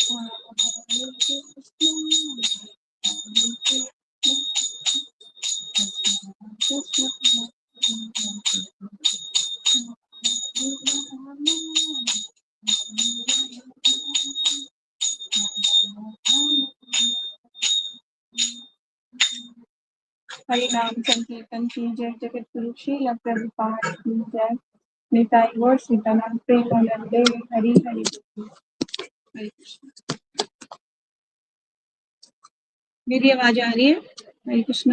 हरि नाम संकीर्तन की जय, जगत गुरु श्रील प्रभुपाद की जय। निताई गौर सीतानाम प्रेमानंदे हरि हरि बोल। हरे कृष्ण। मेरी आवाज आ रही है? हरे कृष्ण।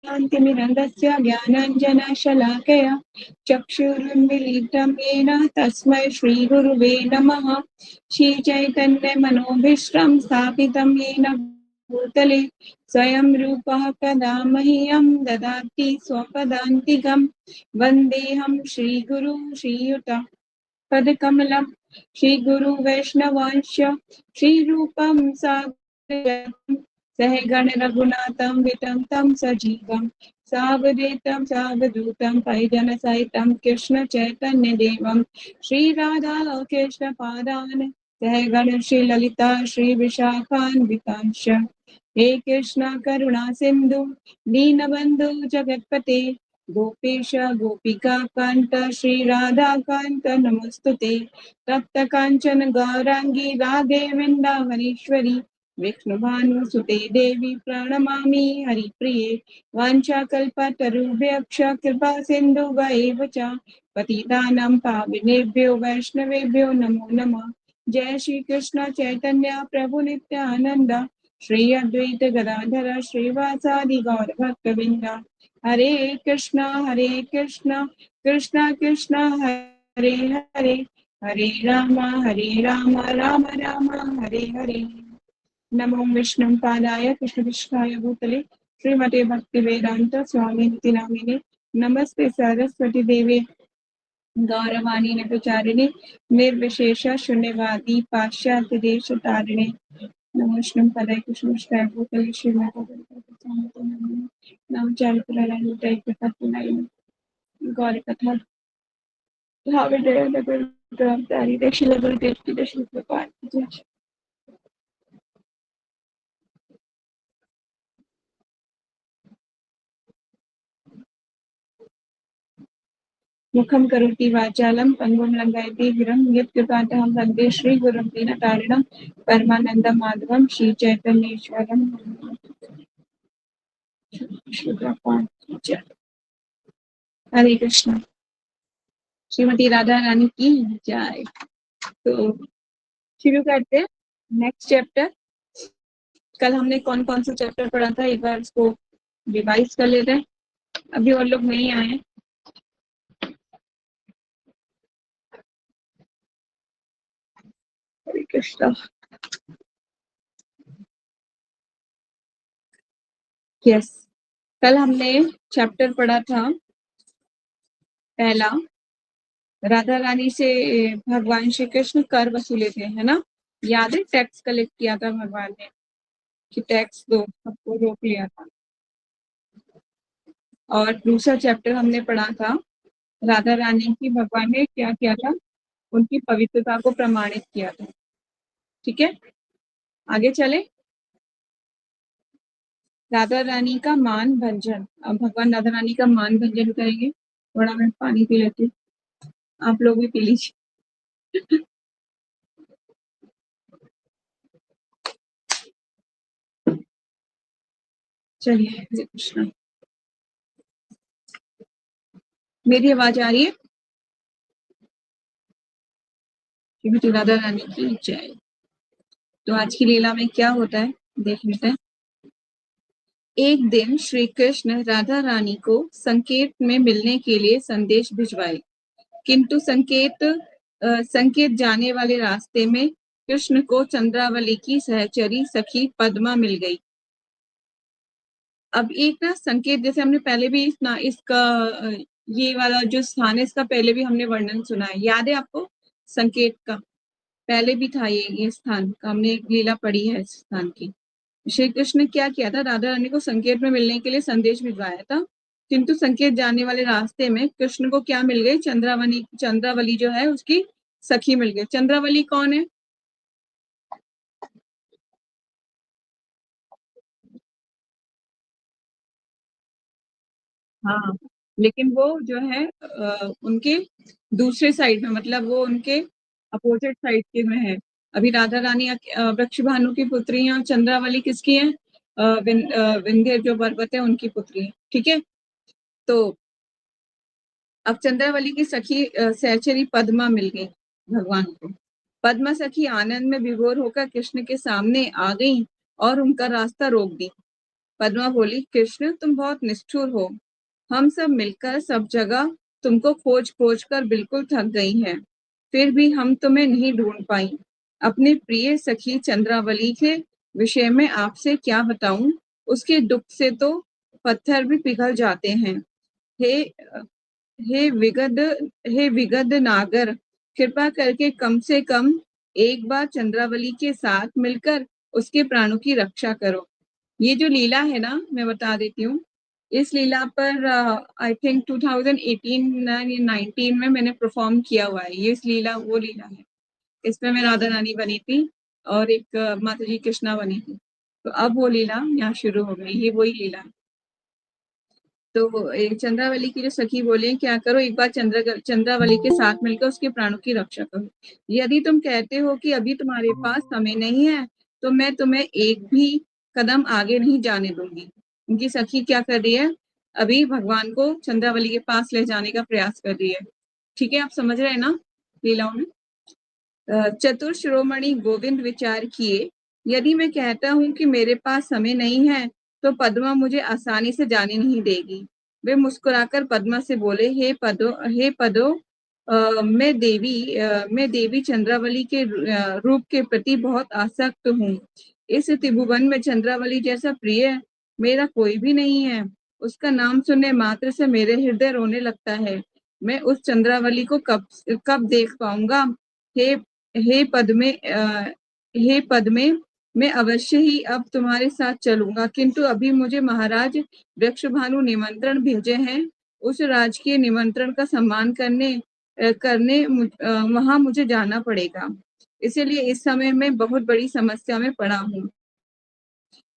शान्तिमिरन्दस्य ज्ञानाञ्जनशलाकया चक्षुरुन्मीलितं येन तस्मै श्रीगुरुवे नमः। श्रीचैतन्यमनोभीष्टं स्थापितं येन भूतले स्वयं रूपः कदा मह्यं ददाति स्वपदान्तिकं। वन्देऽहं श्रीगुरु श्रीयुतं पदकमलं श्रीगुरु वैष्णवांश्च श्रीरूपं साग्रजातं सहगण रघुनाथं वितं तं सजीवं सावधूतं सावधूतं परिजनसहितं कृष्ण चैतन्य देवं श्रीराधा कृष्ण पादान सहगण श्री ललिता श्री विशाखान्वितांश्च। हे कृष्ण करुणा सिंधु दीनबंधु जगतपते गोपेश गोपिका कांत श्री राधा कांत नमस्तुते। तप्त कांचन गौरांगी राधे वृंदावनेश्वरी विष्णुभानुसुते देवी प्रणमामि हरिप्रिये। वाञ्छाकल्पतरुभ्यश्च कृपा सिन्धुभ्यैव च पतितानां पावनेभ्यो वैष्णवेभ्यो नमो नमः। जय श्री कृष्ण चैतन्य प्रभु नित्यानंद श्री अद्वैत गदाधर श्रीवासादि गौर भक्तवृंद। हरे कृष्णा कृष्णा कृष्णा हरे हरे हरे राम राम राम हरे हरे। नमो विष्णु पादाय कृष्ण विष्णाय भूतले श्रीमते भक्ति वेदांत स्वामी नामिने नमस्ते सरस्वती देवे गौरवाणी ने प्रचारिणे निर्विशेष शून्यवादी पाश्चात्य देश तारिणे। नमो विष्णु पदाय कृष्ण विष्णाय भूतले श्रीमते नामचारित्राय गौर कथा भावी दक्षिण गुरुदेव की दक्षिण कृपा। मुखं करोति वाचालं पंगुं लंघयति गिरं यत्कृपातहं वन्दे श्रीगुरुं दीनतारिणं परमानन्दं माधवं श्रीचैतन्येश्वरं। हरे कृष्ण। श्रीमती राधा रानी की जय। तो शुरू करते हैं नेक्स्ट चैप्टर। कल हमने कौन कौन सा चैप्टर पढ़ा था, एक बार इसको रिवाइज कर लेते हैं। अभी और लोग नहीं आए हैं। हरे कृष्ण। यस, कल हमने चैप्टर पढ़ा था पहला, राधा रानी से भगवान श्री कृष्ण कर वसूले थे, है ना? याद है? टैक्स कलेक्ट किया था भगवान ने कि टैक्स दो, सबको रोक लिया था। और दूसरा चैप्टर हमने पढ़ा था राधा रानी की भगवान ने क्या किया था, उनकी पवित्रता को प्रमाणित किया था। ठीक है, आगे चले। राधा रानी का मान भंजन। अब भगवान राधा रानी का मान भंजन करेंगे। थोड़ा मैं पानी पी लेती हूँ, आप लोग भी पी लीजिए। चलिए, हरे कृष्ण। मेरी आवाज आ रही है? श्रीमती राधा रानी की जय। तो आज की लीला में क्या होता है देख लेते हैं। एक दिन श्री कृष्ण राधा रानी को संकेत में मिलने के लिए संदेश भिजवाए, किंतु संकेत जाने वाले रास्ते में कृष्ण को चंद्रावली की सहचरी सखी पद्मा मिल गई। अब एक ना संकेत, जैसे हमने पहले भी इसका ये वाला जो स्थान है इसका पहले भी हमने वर्णन सुना है, याद है आपको? संकेत का पहले भी था ये स्थान का, हमने एक लीला पढ़ी है इस स्थान की। श्री कृष्ण ने क्या किया था, राधा रानी को संकेत में मिलने के लिए संदेश भिजवाया था। किंतु संकेत जाने वाले रास्ते में कृष्ण को क्या मिल गई? चंद्रावली जो है उसकी सखी मिल गई। चंद्रावली कौन है? हाँ, लेकिन वो जो है उनके दूसरे साइड में, मतलब वो उनके अपोजिट साइड के में है। अभी राधा रानी वृक्षभानु की पुत्री है और चंद्रावली किसकी है? विंध्य जो पर्वत है उनकी पुत्री है। ठीक है, तो अब चंद्रावली की सखी सहचरी पद्मा मिल गई भगवान को। पद्मा सखी आनंद में विभोर होकर कृष्ण के सामने आ गई और उनका रास्ता रोक दी। पद्मा बोली, कृष्ण तुम बहुत निष्ठुर हो। हम सब मिलकर सब जगह तुमको खोज खोज कर बिल्कुल थक गई हैं, फिर भी हम तुम्हें नहीं ढूंढ पाई। अपने प्रिय सखी चंद्रावली के विषय में आपसे क्या बताऊं, उसके दुख से तो पत्थर भी पिघल जाते हैं। हे हे विगद हे विगद नागर, कृपा करके कम से कम एक बार चंद्रावली के साथ मिलकर उसके प्राणों की रक्षा करो। ये जो लीला है ना, मैं बता देती हूँ। इस लीला पर आई थिंक 2018-19 में मैंने परफॉर्म किया हुआ है। ये इस लीला वो लीला है, इसमें मैं राधा रानी बनी थी और एक माता जी कृष्णा बनी थी। तो अब वो लीला यहाँ शुरू हो गई, ये वही लीला है। तो चंद्रावली की जो सखी बोले, क्या करो, एक बार चंद्रावली के साथ मिलकर उसके प्राणों की रक्षा करो। यदि तुम कहते हो कि अभी तुम्हारे पास समय नहीं है, तो मैं तुम्हें एक भी कदम आगे नहीं जाने दूंगी। उनकी सखी क्या कर रही है? अभी भगवान को चंद्रावली के पास ले जाने का प्रयास कर रही है। ठीक है, आप समझ रहे हैं ना लीलाओं में? चतुर शिरोमणि गोविंद विचार किए, यदि मैं कहता हूं कि मेरे पास समय नहीं है, तो पद्मा मुझे आसानी से जाने नहीं देगी। वे मुस्कुराकर पद्मा से बोले, हे पदो, मैं देवी चंद्रावली के रूप के प्रति बहुत आसक्त हूँ। इस त्रिभुवन में चंद्रावली जैसा प्रिय मेरा कोई भी नहीं है। उसका नाम सुनने मात्र से मेरे हृदय रोने लगता है। मैं उस चंद्रावली को कब कब देख पाऊंगा? हे हे पद्मे हे पद्मे, मैं अवश्य ही अब तुम्हारे साथ चलूंगा, किंतु अभी मुझे महाराज वृक्षभानु निमंत्रण भेजे हैं। उस राजकीय निमंत्रण का सम्मान करने वहां मुझे जाना पड़ेगा। इसीलिए इस समय मैं बहुत बड़ी समस्या में पड़ा हूँ।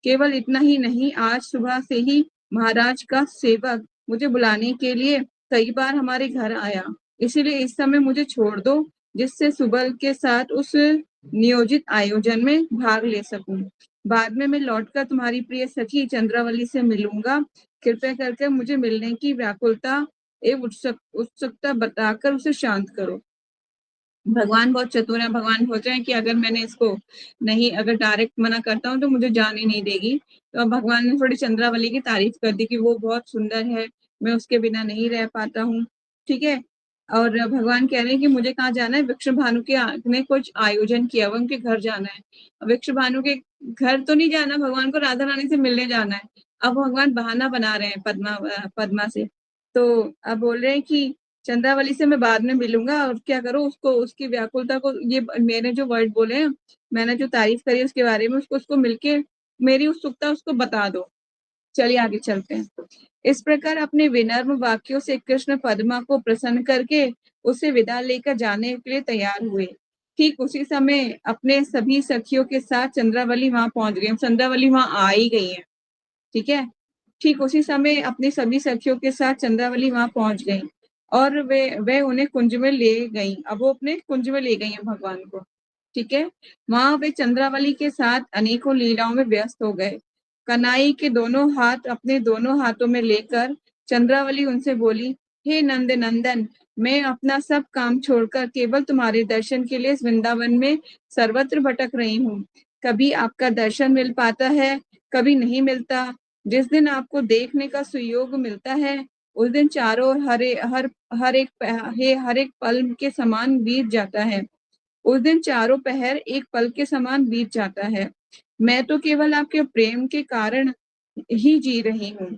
केवल इतना ही नहीं, आज सुबह से ही महाराज का सेवक मुझे बुलाने के लिए कई बार हमारे घर आया। इसीलिए इस समय मुझे छोड़ दो, जिससे सुबह के साथ उस नियोजित आयोजन में भाग ले सकूं। बाद में मैं लौटकर तुम्हारी प्रिय सखी चंद्रावली से मिलूंगा। कृपया करके मुझे मिलने की व्याकुलता एवं उत्सुकता बताकर उसे शांत करो। भगवान बहुत चतुर है। भगवान सोच रहे हैं कि अगर मैंने इसको नहीं, अगर डायरेक्ट मना करता हूँ तो मुझे जाने नहीं देगी। तो अब भगवान ने थोड़ी चंद्रावली की तारीफ कर दी कि वो बहुत सुंदर है, मैं उसके बिना नहीं रह पाता हूँ। ठीक है, और भगवान कह रहे हैं कि मुझे कहाँ जाना है? वृक्ष भानु के ने कुछ आयोजन किया हुआ, उनके घर जाना है। वृक्ष भानु के घर तो नहीं जाना, भगवान को राधा रानी से मिलने जाना है। अब भगवान बहाना बना रहे हैं पद्मा से। तो अब बोल रहे हैं कि चंद्रावली से मैं बाद में मिलूंगा, और क्या करो, उसको उसकी व्याकुलता को, ये मैंने जो वर्ड बोले हैं, मैंने जो तारीफ करी उसके बारे में, उसको मिलके मेरी उत्सुकता उसको बता दो। चलिए आगे चलते हैं। इस प्रकार अपने विनम्र वाक्यों से कृष्ण पद्मा को प्रसन्न करके उसे विदा लेकर जाने के लिए तैयार हुए। ठीक उसी समय अपने सभी सखियों के साथ चंद्रावली वहां पहुंच गई। चंद्रावली वहां आ ही गई है। ठीक है, ठीक उसी समय अपनी सभी सखियों के साथ चंद्रावली वहां पहुंच गई और वे उन्हें कुंज में ले गई। अब वो अपने कुंज में ले गई है भगवान को। ठीक है, वहां वे चंद्रावली के साथ अनेकों लीलाओं में व्यस्त हो गए। कनाई के दोनों हाथ अपने दोनों हाथों में लेकर चंद्रावली उनसे बोली, हे नंद नंदन, मैं अपना सब काम छोड़कर केवल तुम्हारे दर्शन के लिए इस वृंदावन में सर्वत्र भटक रही हूँ। कभी आपका दर्शन मिल पाता है, कभी नहीं मिलता। जिस दिन आपको देखने का सुयोग मिलता है, उस दिन चारों ओर हर एक पल के समान बीत जाता है। उस दिन चारों पहर एक पल के समान बीत जाता है। मैं तो केवल आपके प्रेम के कारण ही जी रही हूँ।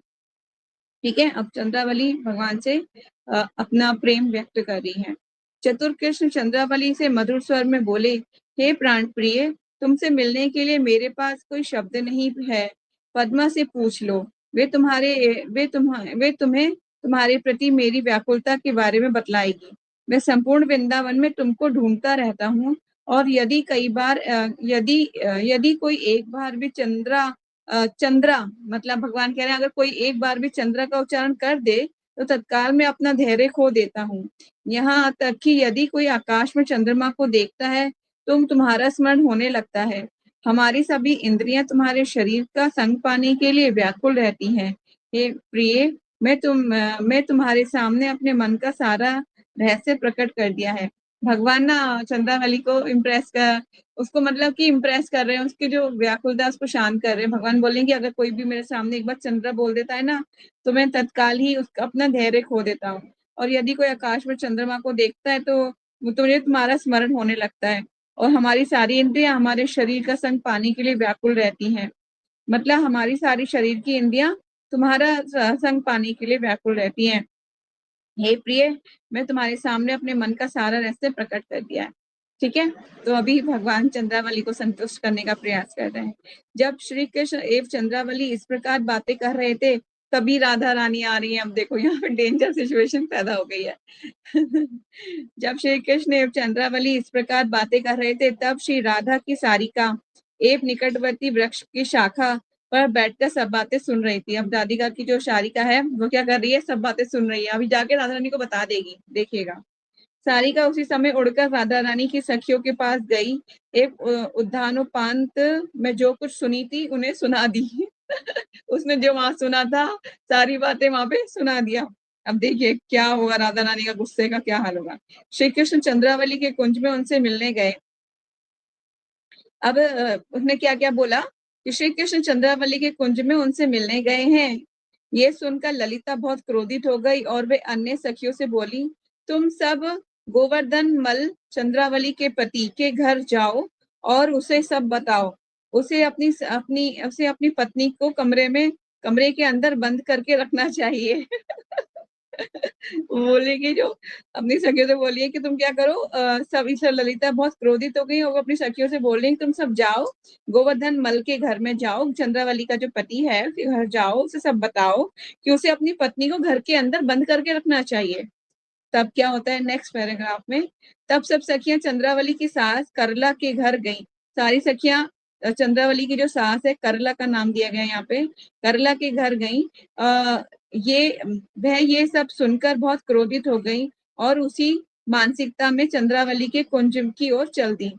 ठीक है, अब चंद्रावली भगवान से अपना प्रेम व्यक्त कर रही है। चतुर कृष्ण चंद्रावली से मधुर स्वर में बोले, हे प्राण प्रिय, तुमसे मिलने के लिए मेरे पास कोई शब्द नहीं है। पद्मा से पूछ लो। वे तुम्हें तुम्हारे प्रति मेरी व्याकुलता के बारे में बतलाएगी। मैं संपूर्ण वृंदावन में तुमको ढूंढता रहता हूँ, और यदि कोई एक बार भी चंद्रा मतलब भगवान कह रहे हैं, अगर कोई एक बार भी चंद्रा का उच्चारण कर दे तो तत्काल में अपना धैर्य खो देता हूँ। यहाँ तक कि यदि कोई आकाश में चंद्रमा को देखता है तो तुम्हारा स्मरण होने लगता है। हमारी सभी इंद्रियां तुम्हारे शरीर का संग पाने के लिए व्याकुल रहती हैं। हे प्रिय, मैं तुम्हारे सामने अपने मन का सारा रहस्य प्रकट कर दिया है। भगवान ना चंद्रावली को उसको मतलब कि इम्प्रेस कर रहे हैं, उसकी जो व्याकुलता उसको शांत कर रहे हैं। भगवान बोलेंगे कि अगर कोई भी मेरे सामने एक बार चंद्रा बोल देता है ना, तो मैं तत्काल ही उसका अपना धैर्य खो देता हूँ। और यदि कोई आकाश में चंद्रमा को देखता है तो मुझे तुम्हारा स्मरण होने लगता है, और हमारी सारी इंद्रियां हमारे शरीर का संग पाने के लिए व्याकुल रहती हैं। मतलब हमारी सारी शरीर की इंद्रियां तुम्हारा संग पाने के लिए व्याकुल रहती हैं। हे प्रिय, मैं तुम्हारे सामने अपने मन का सारा रहस्य प्रकट कर दिया है। ठीक है, तो अभी भगवान चंद्रावली को संतुष्ट करने का प्रयास कर रहे हैं। जब श्री कृष्ण एवं चंद्रावली इस प्रकार बातें कर रहे थे, तभी राधा रानी आ रही है। अब देखो यहाँ पे डेंजर सिचुएशन पैदा हो गई है। जब श्री कृष्ण एवं चंद्रावली इस प्रकार बातें कर रहे थे, तब श्री राधा की सारिका एवं निकटवर्ती वृक्ष की शाखा पर बैठकर सब बातें सुन रही थी। अब राधिका की जो सारिका है वो क्या कर रही है, सब बातें सुन रही है। अभी जाके राधा रानी को बता देगी, देखिएगा। सारिका उसी समय उड़कर राधा रानी की सखियों के पास गई। एक उद्यानोपांत में जो कुछ सुनी थी उन्हें सुना दी। उसने जो वहां सुना था सारी बातें वहां पे सुना दिया। अब देखिए क्या होगा, राधा रानी का गुस्से का क्या हाल होगा। श्री कृष्ण चंद्रावली के कुंज में उनसे मिलने गए। अब उसने क्या क्या बोला कि श्री कृष्ण चंद्रावली के कुंज में उनसे मिलने गए हैं। ये सुनकर ललिता बहुत क्रोधित हो गई और वे अन्य सखियों से बोली, तुम सब गोवर्धन मल चंद्रावली के पति के घर जाओ और उसे सब बताओ। उसे अपनी पत्नी को कमरे के अंदर बंद करके रखना चाहिए। बोलेगी जो अपनी सखियों से बोलिए कि तुम क्या करो, सब इस ललिता बहुत क्रोधित हो गई और वो अपनी सखियों से बोल रही तुम सब जाओ, गोवर्धन मल के घर में जाओ, चंद्रावली का जो पति है उसके घर जाओ, उसे सब बताओ कि उसे अपनी पत्नी को घर के अंदर बंद करके रखना चाहिए। तब क्या होता है नेक्स्ट पैराग्राफ में, तब सब सखियां चंद्रावली की सास करला के घर गईं। सारी सखियां चंद्रावली की जो सास है, करला का नाम दिया गया यहाँ पे, करला के घर गईं। ये सब सुनकर बहुत क्रोधित हो गई और उसी मानसिकता में चंद्रावली के कुंज की ओर चल दी।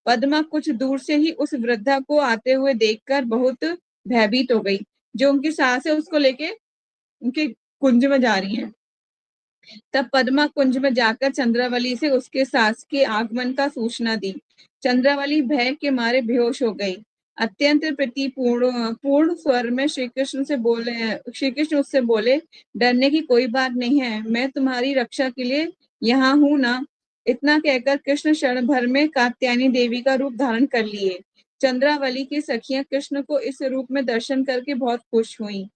पद्मा कुछ दूर से ही उस वृद्धा को आते हुए देखकर बहुत भयभीत हो गई। जो उनकी सास है उसको लेके उनके कुंज में जा रही है। तब पद्मा कुंज में जाकर चंद्रावली से उसके सास के आगमन का सूचना दी। चंद्रावली भय के मारे बेहोश हो गई। अत्यंत पूर्ण स्वर में श्री कृष्ण उससे बोले, डरने की कोई बात नहीं है, मैं तुम्हारी रक्षा के लिए यहाँ हूँ ना। इतना कहकर कृष्ण क्षण भर में कात्यायनी देवी का रूप धारण कर लिए। चंद्रावली की सखियां कृष्ण को इस रूप में दर्शन करके बहुत खुश हुईं।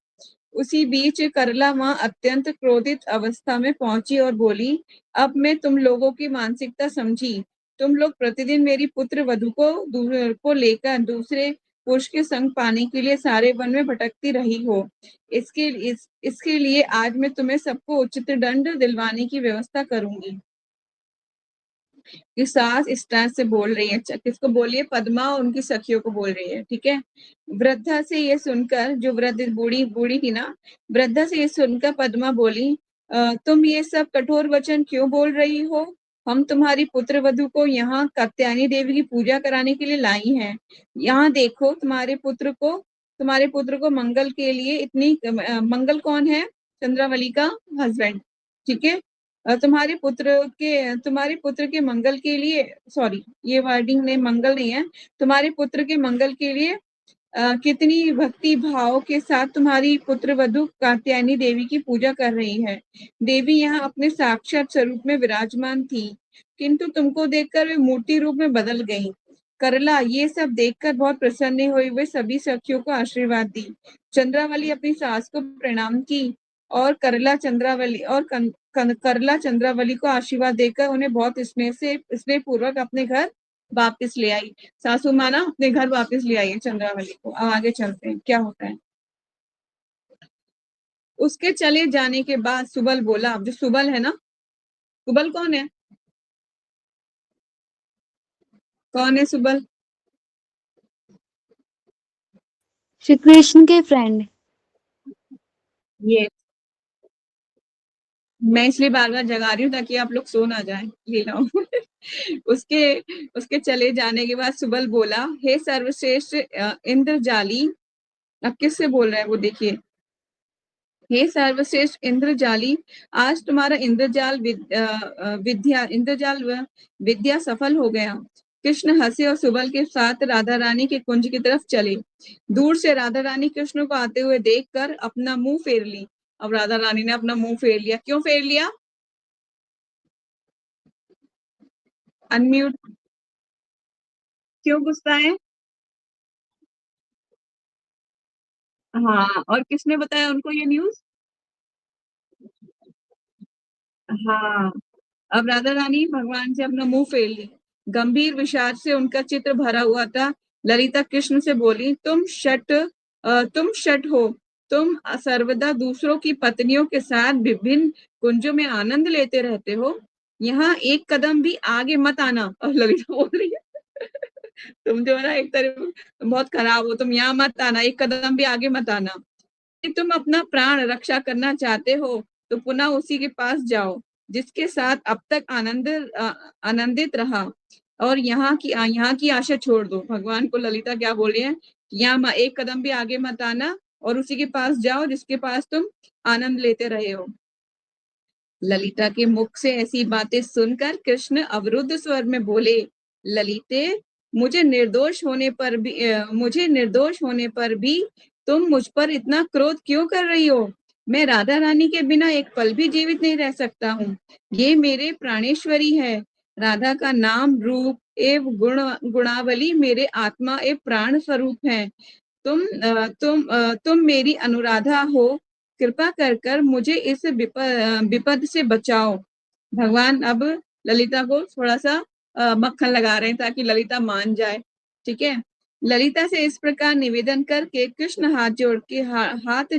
उसी बीच करला वहां अत्यंत क्रोधित अवस्था में पहुंची और बोली, अब मैं तुम लोगों की मानसिकता समझी। तुम लोग प्रतिदिन मेरी पुत्र वधु को लेकर दूसरे पुरुष के संग पाने के लिए सारे वन में भटकती रही हो। इसके लिए आज मैं तुम्हें सबको उचित दंड दिलवाने की व्यवस्था करूंगी। कि सास इस तरह से बोल रही है, किसको बोलिए, पद्मा और उनकी सखियों को बोल रही है। ठीक है, वृद्धा से ये सुनकर, जो वृद्ध बूढ़ी बूढ़ी थी ना, वृद्धा से ये सुनकर पद्मा बोली, तुम ये सब कठोर वचन क्यों बोल रही हो? हम तुम्हारी पुत्र वधु को यहाँ कात्यायनी देवी की पूजा कराने के लिए लाई हैं। यहाँ देखो, तुम्हारे पुत्र को मंगल के लिए मंगल कौन है? चंद्रावली का हस्बैंड। ठीक है, तुम्हारे पुत्र के मंगल के लिए, सॉरी ये वर्डिंग नहीं, मंगल नहीं है, तुम्हारे पुत्र के मंगल के लिए कितनी भक्ति भाव के साथ तुम्हारी पुत्र वधु कात्यायनी देवी की पूजा कर रही है। देवी यहाँ अपने साक्षात स्वरूप में विराजमान थी, किंतु तुमको देखकर वे मूर्ति रूप में बदल गई। करला ये सब देखकर बहुत प्रसन्न हुई, वे सभी सखियों को आशीर्वाद दी। चंद्रावली अपनी सास को प्रणाम की और करला चंद्रावली को आशीर्वाद देकर उन्हें बहुत स्नेह पूर्वक अपने घर वापस ले आई। सासू माँ ना अपने घर वापस ले आई है चंद्रावली को। अब आगे चलते हैं क्या होता है। उसके चले जाने के बाद सुबल बोला, जो सुबल है ना, सुबल कौन है? कौन है सुबल? श्री कृष्ण के फ्रेंड। ये मैं इसलिए बार बार जगा रही हूँ ताकि आप लोग सो ना जाए, ये लो। उसके उसके चले जाने के बाद सुबल बोला, हे सर्वश्रेष्ठ इंद्रजाली। अब किससे बोल रहा है वो देखिए, हे सर्वश्रेष्ठ इंद्रजाली, आज तुम्हारा विद्या सफल हो गया। कृष्ण हंसे और सुबल के साथ राधा रानी के कुंज की तरफ चले। दूर से राधा रानी कृष्ण को आते हुए देखकर अपना मुंह फेर ली। अब राधा रानी ने अपना मुंह फेर लिया। क्यों फेर लिया? अनम्यूट। क्यों गुस्सा है? हाँ, और किसने बताया उनको ये न्यूज? हाँ, अब राधा रानी भगवान से अपना मुंह फेर ली। गंभीर विषाद से उनका चित्र भरा हुआ था। ललिता कृष्ण से बोली, तुम शट हो। तुम सर्वदा दूसरों की पत्नियों के साथ विभिन्न कुंजों में आनंद लेते रहते हो। यहाँ एक कदम भी आगे मत आना। और ललिता बोल रही है, तुम जो है ना, एक तरह बहुत खराब हो, तुम यहाँ मत आना, एक कदम भी आगे मत आना। यदि तुम अपना प्राण रक्षा करना चाहते हो तो पुनः उसी के पास जाओ जिसके साथ अब तक आनंदित रहा, और यहाँ की आशा छोड़ दो। भगवान को ललिता क्या बोल रही है? यहाँ एक कदम भी आगे मत आना और उसी के पास जाओ जिसके पास तुम आनंद लेते रहे हो। ललिता के मुख से ऐसी बातें सुनकर कृष्ण अवरुद्ध स्वर में बोले, ललिते, मुझे निर्दोष होने पर भी तुम मुझ पर इतना क्रोध क्यों कर रही हो? मैं राधा रानी के बिना एक पल भी जीवित नहीं रह सकता हूँ। ये मेरे प्राणेश्वरी है। राधा का नाम, रूप एवं गुणावली मेरे आत्मा एवं प्राण स्वरूप है। तुम मेरी अनुराधा हो। कृपा कर कर मुझे इस विपद से बचाओ। भगवान अब ललिता को थोड़ा सा मक्खन लगा रहे हैं ताकि ललिता मान जाए। ठीक है। ललिता से इस प्रकार निवेदन करके कृष्ण हाथ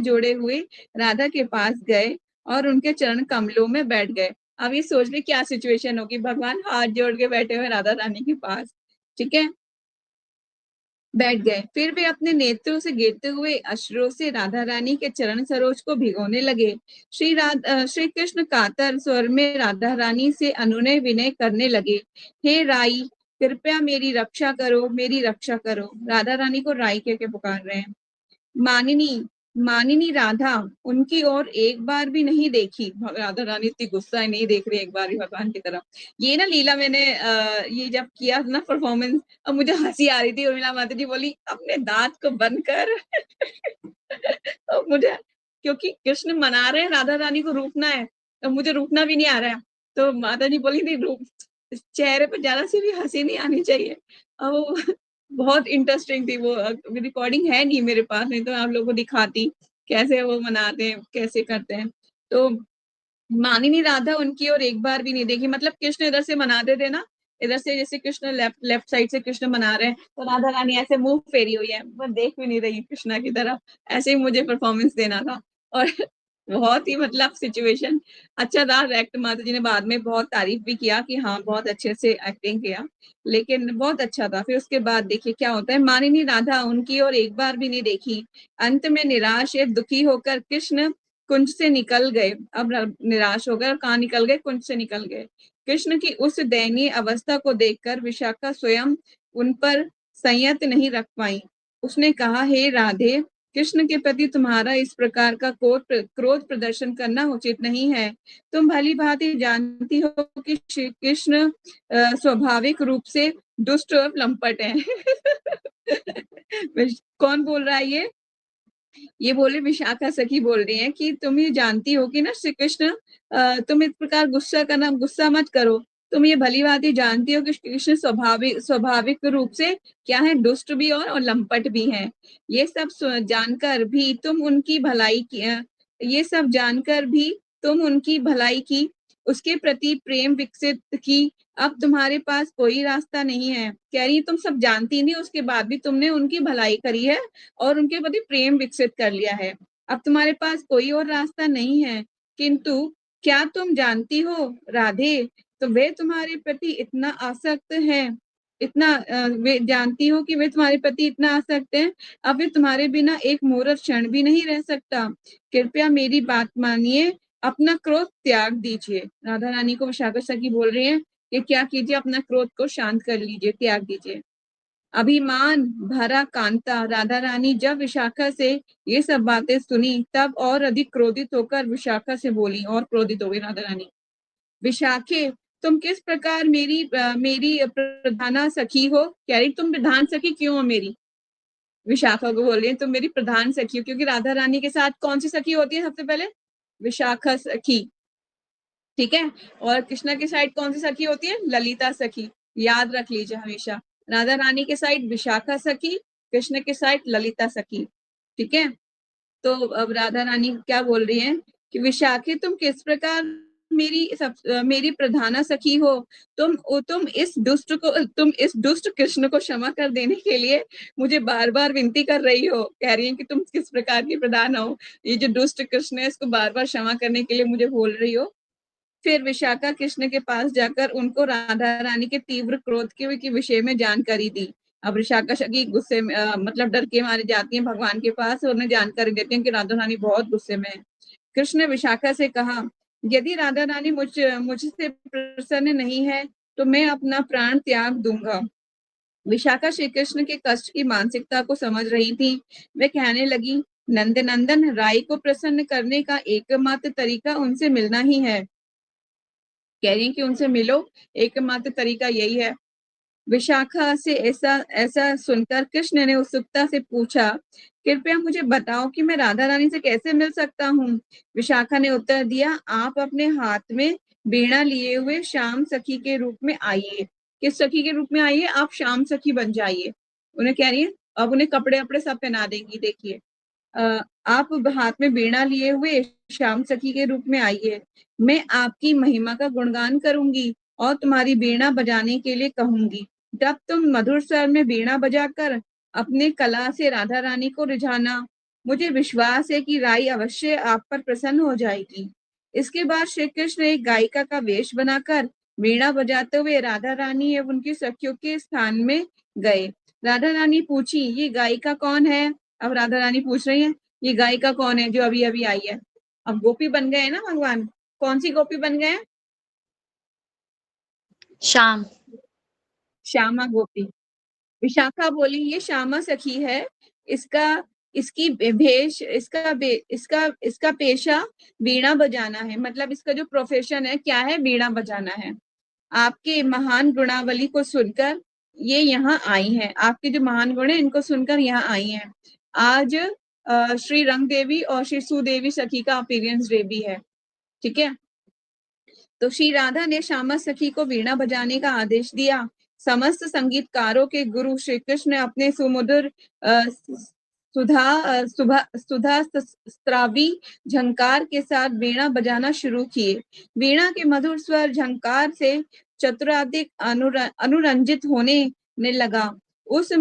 जोड़े हुए राधा के पास गए और उनके चरण कमलों में बैठ गए। अब ये सोच ले क्या सिचुएशन होगी, भगवान हाथ जोड़ के बैठे हुए राधा रानी के पास। ठीक है, बैठ गए। फिर वे अपने नेत्रों से गिरते हुए अश्रुओं से राधा रानी के चरण सरोज को भिगोने लगे। श्री कृष्ण कातर स्वर में राधा रानी से अनुनय विनय करने लगे, हे राई, कृपया मेरी रक्षा करो, मेरी रक्षा करो। राधा रानी को राई कह के पुकार रहे हैं। मानिनी, मानिनी राधा उनकी ओर एक बार भी नहीं देखी। राधा रानी इतनी गुस्सा है, नहीं देख रही एक बार भी भगवान की तरफ। ये ना लीला मैंने ये जब किया ना परफॉर्मेंस, अब मुझे हंसी आ रही थी और मीना माता जी बोली अपने दांत को बंद कर। तो मुझे, क्योंकि कृष्ण मना रहे हैं राधा रानी को रूठना है, तो मुझे रूठना भी नहीं आ रहा है। तो माता जी बोली थी रूप, चेहरे पर जरा सी भी हंसी नहीं आनी चाहिए। अब वो बहुत इंटरेस्टिंग थी वो। रिकॉर्डिंग है नहीं मेरे पास, नहीं तो आप लोगों को दिखाती कैसे वो मनाते हैं, कैसे करते हैं। तो मानिनी राधा उनकी और एक बार भी नहीं देखी। मतलब कृष्ण इधर से मनाते थे ना, इधर से जैसे कृष्ण लेफ्ट साइड से कृष्ण मना रहे हैं, तो राधा रानी ऐसे मुंह फेरी हुई है, वो देख भी नहीं रही कृष्णा की तरफ। ऐसे ही मुझे परफॉर्मेंस देना था। और बहुत ही मतलब सिचुएशन अच्छा था। एक्ट माता जी ने बाद में बहुत तारीफ भी किया कि हाँ बहुत अच्छे से एक्टिंग किया, लेकिन बहुत अच्छा था। फिर उसके बाद देखिए क्या होता है, मानिनी राधा उनकी और एक बार भी नहीं देखी। अंत में निराश या दुखी होकर कृष्ण कुंज से निकल गए। अब निराश होकर कहाँ निकल गए? कुंज से निकल गए। कृष्ण की उस दयनीय अवस्था को देखकर विशाखा स्वयं उन पर संयत नहीं रख पाई। उसने कहा, हे राधे, कृष्ण के प्रति तुम्हारा इस प्रकार का क्रोध प्रदर्शन करना उचित नहीं है। तुम भली भांति जानती हो कि श्री कृष्ण स्वाभाविक रूप से दुष्ट और लंपट है। कौन बोल रहा है ये बोले विशाखा सखी बोल रही है कि तुम ये जानती हो कि ना श्री कृष्ण, तुम इस प्रकार गुस्सा मत करो। तुम ये भली बात ही जानती हो कि श्री कृष्ण स्वाभाविक रूप से क्या है, दुष्ट भी और लंपट भी है। ये सब जानकर भी तुम उनकी भलाई की ये सब जानकर भी तुम उनकी भलाई की, उसके प्रति प्रेम विकसित की। अब तुम्हारे पास कोई रास्ता नहीं है। कह रही तुम सब जानती नहीं, उसके बाद भी तुमने उनकी भलाई करी है और उनके प्रति प्रेम विकसित कर लिया है। अब तुम्हारे पास कोई और रास्ता नहीं है, किंतु क्या तुम जानती हो राधे, तो वे तुम्हारे प्रति इतना आसक्त है, वे जानती हो कि वे तुम्हारे प्रति इतना आसक्त हैं, अब वे तुम्हारे बिना एक मुहूर्त क्षण भी नहीं रह सकता। कृपया मेरी बात मानिए, अपना क्रोध त्याग दीजिए। राधा रानी को विशाखा सखी बोल रही है कि क्या कीजिए, अपना क्रोध को शांत कर लीजिए, त्याग दीजिए। अभिमान भरा कांता राधा रानी जब विशाखा से ये सब बातें सुनी तब और अधिक क्रोधित होकर विशाखा से बोली, और क्रोधित हो गई राधा रानी। विशाखे, तुम किस प्रकार मेरी प्रधाना सखी हो? कह रही तुम प्रधान सखी क्यों हो मेरी? विशाखा को बोल रही है तुम मेरी प्रधान सखी हो, क्योंकि राधा रानी के साथ कौन सी सखी होती है सबसे पहले? विशाखा सखी, ठीक है। और कृष्णा की साइड कौन सी सखी होती है? ललिता सखी। याद रख लीजिए हमेशा, राधा रानी के साइड विशाखा सखी, कृष्ण के साइड ललिता सखी, ठीक है। तो अब राधा रानी क्या बोल रही है कि विशाखे, तुम किस प्रकार मेरी प्रधाना सखी हो? तुम इस दुष्ट कृष्ण को क्षमा कर देने के लिए मुझे बार बार विनती कर रही हो। कह रही है कि तुम किस प्रकार की प्रधान हो, ये जो दुष्ट कृष्ण है इसको बार बार क्षमा करने के लिए मुझे बोल रही हो। फिर विशाखा कृष्ण के पास जाकर उनको राधा रानी के तीव्र क्रोध के विषय में जानकारी दी। अब विशाखा सखी गुस्से में मतलब डर के मारे जाती हैं भगवान के पास और उन्हें जानकारी देती हैं कि राधा रानी बहुत गुस्से में है। कृष्ण ने विशाखा से कहा, यदि राधा रानी मुझसे प्रसन्न नहीं है तो मैं अपना प्राण त्याग दूंगा। विशाखा श्री कृष्ण के कष्ट की मानसिकता को समझ रही थी। वे कहने लगी, नंदन, राय को प्रसन्न करने का एकमात्र तरीका उनसे मिलना ही है। कह रही है कि उनसे मिलो, एकमात्र तरीका यही है। विशाखा से ऐसा सुनकर कृष्ण ने उत्सुकता से पूछा, कृपया मुझे बताओ कि मैं राधा रानी से कैसे मिल सकता हूँ? विशाखा ने उत्तर दिया, आप अपने हाथ में वीणा लिए हुए श्याम सखी के रूप में आइए। किस सखी के रूप में आइए? आप श्याम सखी बन जाइए। उन्हें कह रही है, अब उन्हें कपड़े वपड़े सब पहना देंगी। देखिए, आप हाथ में वीणा लिए हुए श्याम सखी के रूप में आइए। मैं आपकी महिमा का गुणगान करूंगी और तुम्हारी वीणा बजाने के लिए कहूंगी। जब तुम मधुर स्वर में वीणा बजाकर अपने कला से राधा रानी को रिझाना, मुझे विश्वास है कि राई अवश्य आप पर प्रसन्न हो जाएगी। इसके बाद श्री कृष्ण एक गायिका का वेश बनाकर वीणा बजाते हुए राधा रानी एवं उनकी सखियों के स्थान में गए। राधा रानी पूछी, ये गायिका कौन है? अब राधा रानी पूछ रही है, ये गायिका कौन है जो अभी अभी आई है? अब गोपी बन गए ना भगवान। कौन सी गोपी बन गए? श्याम। श्यामा गोपी। विशाखा बोली, ये श्यामा सखी है। इसका इसकी भेष इसका पेशा वीणा बजाना है। मतलब इसका जो प्रोफेशन है क्या है? वीणा बजाना है। आपके महान गुणावली को सुनकर ये यहाँ आई हैं। आपके जो महान गुण है इनको सुनकर यहाँ आई हैं। आज श्री रंग देवी और श्री सुदेवी सखी का अपीयरेंस डे भी है, ठीक है। तो श्री राधा ने श्यामा सखी को वीणा बजाने का आदेश दिया। समस्त संगीतकारों के गुरु श्री कृष्ण ने अपने सुमधुर सुधा स्त्रावी झंकार के साथ वीणा बजाना शुरू किए। वीणा के मधुर स्वर झंकार से चतुराधिक अनुरंजित होने ने लगा। उस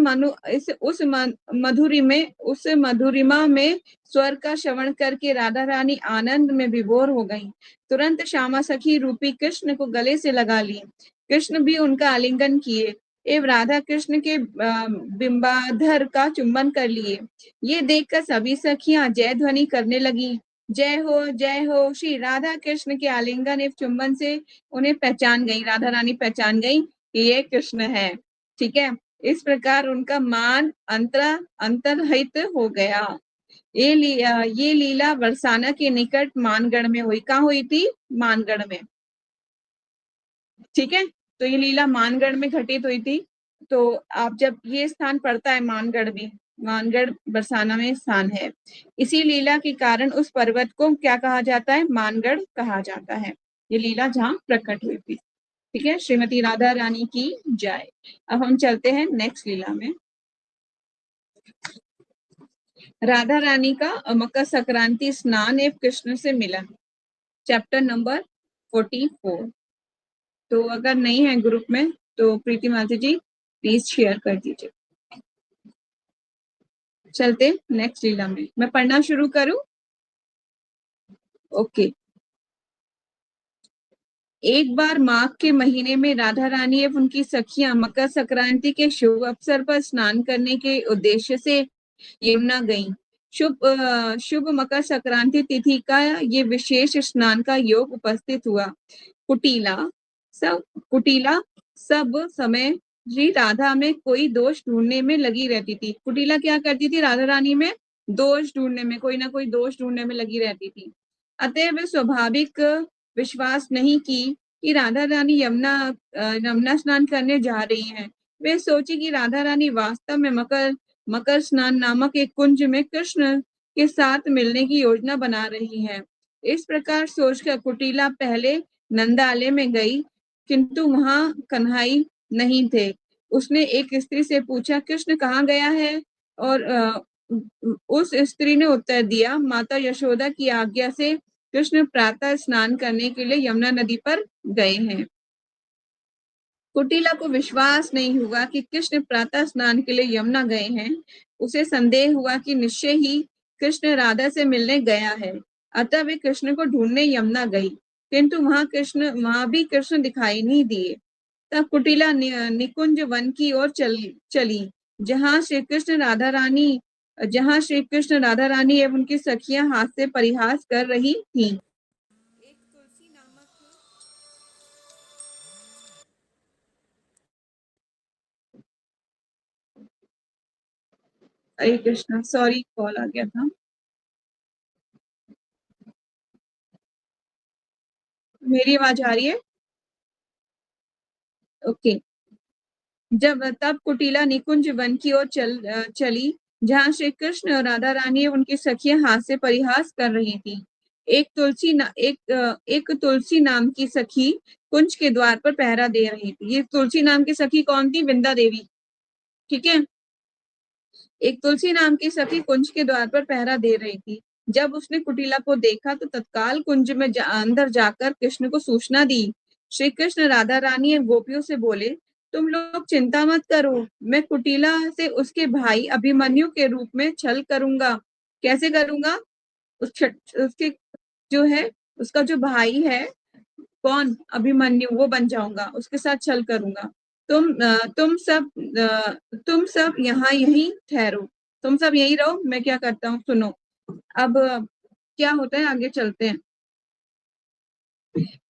मधुरिमा में स्वर का श्रवण करके राधा रानी आनंद में विभोर हो गईं। तुरंत श्यामा सखी रूपी कृष्ण को गले से लगा ली। कृष्ण भी उनका आलिंगन किए एवं राधा कृष्ण के बिंबाधर का चुंबन कर लिए। ये देखकर सभी सखियां जय ध्वनि करने लगी। जय हो। श्री राधा कृष्ण के आलिंगन एवं चुंबन से उन्हें पहचान गई, राधा रानी पहचान गई कि ये कृष्ण है, ठीक है। इस प्रकार उनका मान अंतरहित हो गया। ये लीला बरसाना के निकट मानगढ़ में हुई। कहाँ हुई थी? मानगढ़ में, ठीक है। तो ये लीला मानगढ़ में घटित हुई थी। तो आप जब ये स्थान पड़ता है मानगढ़ में, मानगढ़ बरसाना में स्थान है। इसी लीला के कारण उस पर्वत को क्या कहा जाता है? मानगढ़ कहा जाता है। ये लीला जहाँ प्रकट हुई थी, ठीक है। श्रीमती राधा रानी की जय। अब हम चलते हैं नेक्स्ट लीला में। राधा रानी का मकर संक्रांति स्नान एवं कृष्ण से मिलन, चैप्टर नंबर 44। तो अगर नहीं है ग्रुप में तो प्रीति माता जी प्लीज शेयर कर दीजिए। चलते नेक्स्ट लीला में। मैं पढ़ना शुरू करूं? ओके। एक बार माघ के महीने में राधा रानी एवं उनकी सखियां मकर संक्रांति के शुभ अवसर पर स्नान करने के उद्देश्य से यमुना गईं। शुभ मकर संक्रांति तिथि का ये विशेष स्नान का योग उपस्थित हुआ। कुटिला कुटिला सब समय श्री राधा में कोई दोष ढूंढने में लगी रहती थी। कुटिला क्या करती थी? राधा रानी में दोष ढूंढने में, कोई ना कोई दोष ढूंढने में लगी रहती थी। अतः वे स्वाभाविक विश्वास नहीं की कि राधा रानी यमुना स्नान करने जा रही हैं। वे सोची कि राधा रानी वास्तव में मकर स्नान नामक एक कुंज में कृष्ण के साथ मिलने की योजना बना रही है। इस प्रकार सोचकर कुटिला पहले नंदालय में गई, किंतु वहां कन्हई नहीं थे। उसने एक स्त्री से पूछा, कृष्ण कहाँ गया है? और उस स्त्री ने उत्तर दिया, माता यशोदा की आज्ञा से कृष्ण प्रातः स्नान करने के लिए यमुना नदी पर गए हैं। कुटिला को विश्वास नहीं हुआ कि कृष्ण प्रातः स्नान के लिए यमुना गए हैं। उसे संदेह हुआ कि निश्चय ही कृष्ण राधा से मिलने गया है। अतः वे कृष्ण को ढूंढने यमुना गई, किंतु वहां भी कृष्ण दिखाई नहीं दिए। तब कुटिला निकुंज वन की ओर चली, जहाँ श्री कृष्ण राधा रानी एवं उनकी सखियां हाथ से परिहास कर रही थीं। एक तुलसी नामक हरे कृष्णा, सॉरी कॉल आ गया था। मेरी आवाज आ रही है? ओके। तब कुटिला निकुंज वन की ओर चली, जहाँ श्री कृष्ण और राधा रानी और उनकी सखियां हाथ से परिहास कर रही थी। एक तुलसी नाम की सखी कुंज के द्वार पर पहरा दे रही थी। ये तुलसी नाम की सखी कौन थी? वृंदा देवी। ठीक है। एक तुलसी नाम की सखी कुंज के द्वार पर पहरा दे रही थी। जब उसने कुटिला को देखा तो तत्काल कुंज में अंदर जाकर कृष्ण को सूचना दी। श्री कृष्ण राधा रानी और गोपियों से बोले, तुम लोग चिंता मत करो, मैं कुटिला से उसके भाई अभिमन्यु के रूप में छल करूंगा। कैसे करूंगा? उसके जो है, उसका जो भाई है, कौन? अभिमन्यु, वो बन जाऊंगा, उसके साथ छल करूंगा। तुम सब यहाँ यहीं ठहरो, तुम सब यहीं रहो, मैं क्या करता हूँ सुनो। अब क्या होता है, आगे चलते हैं।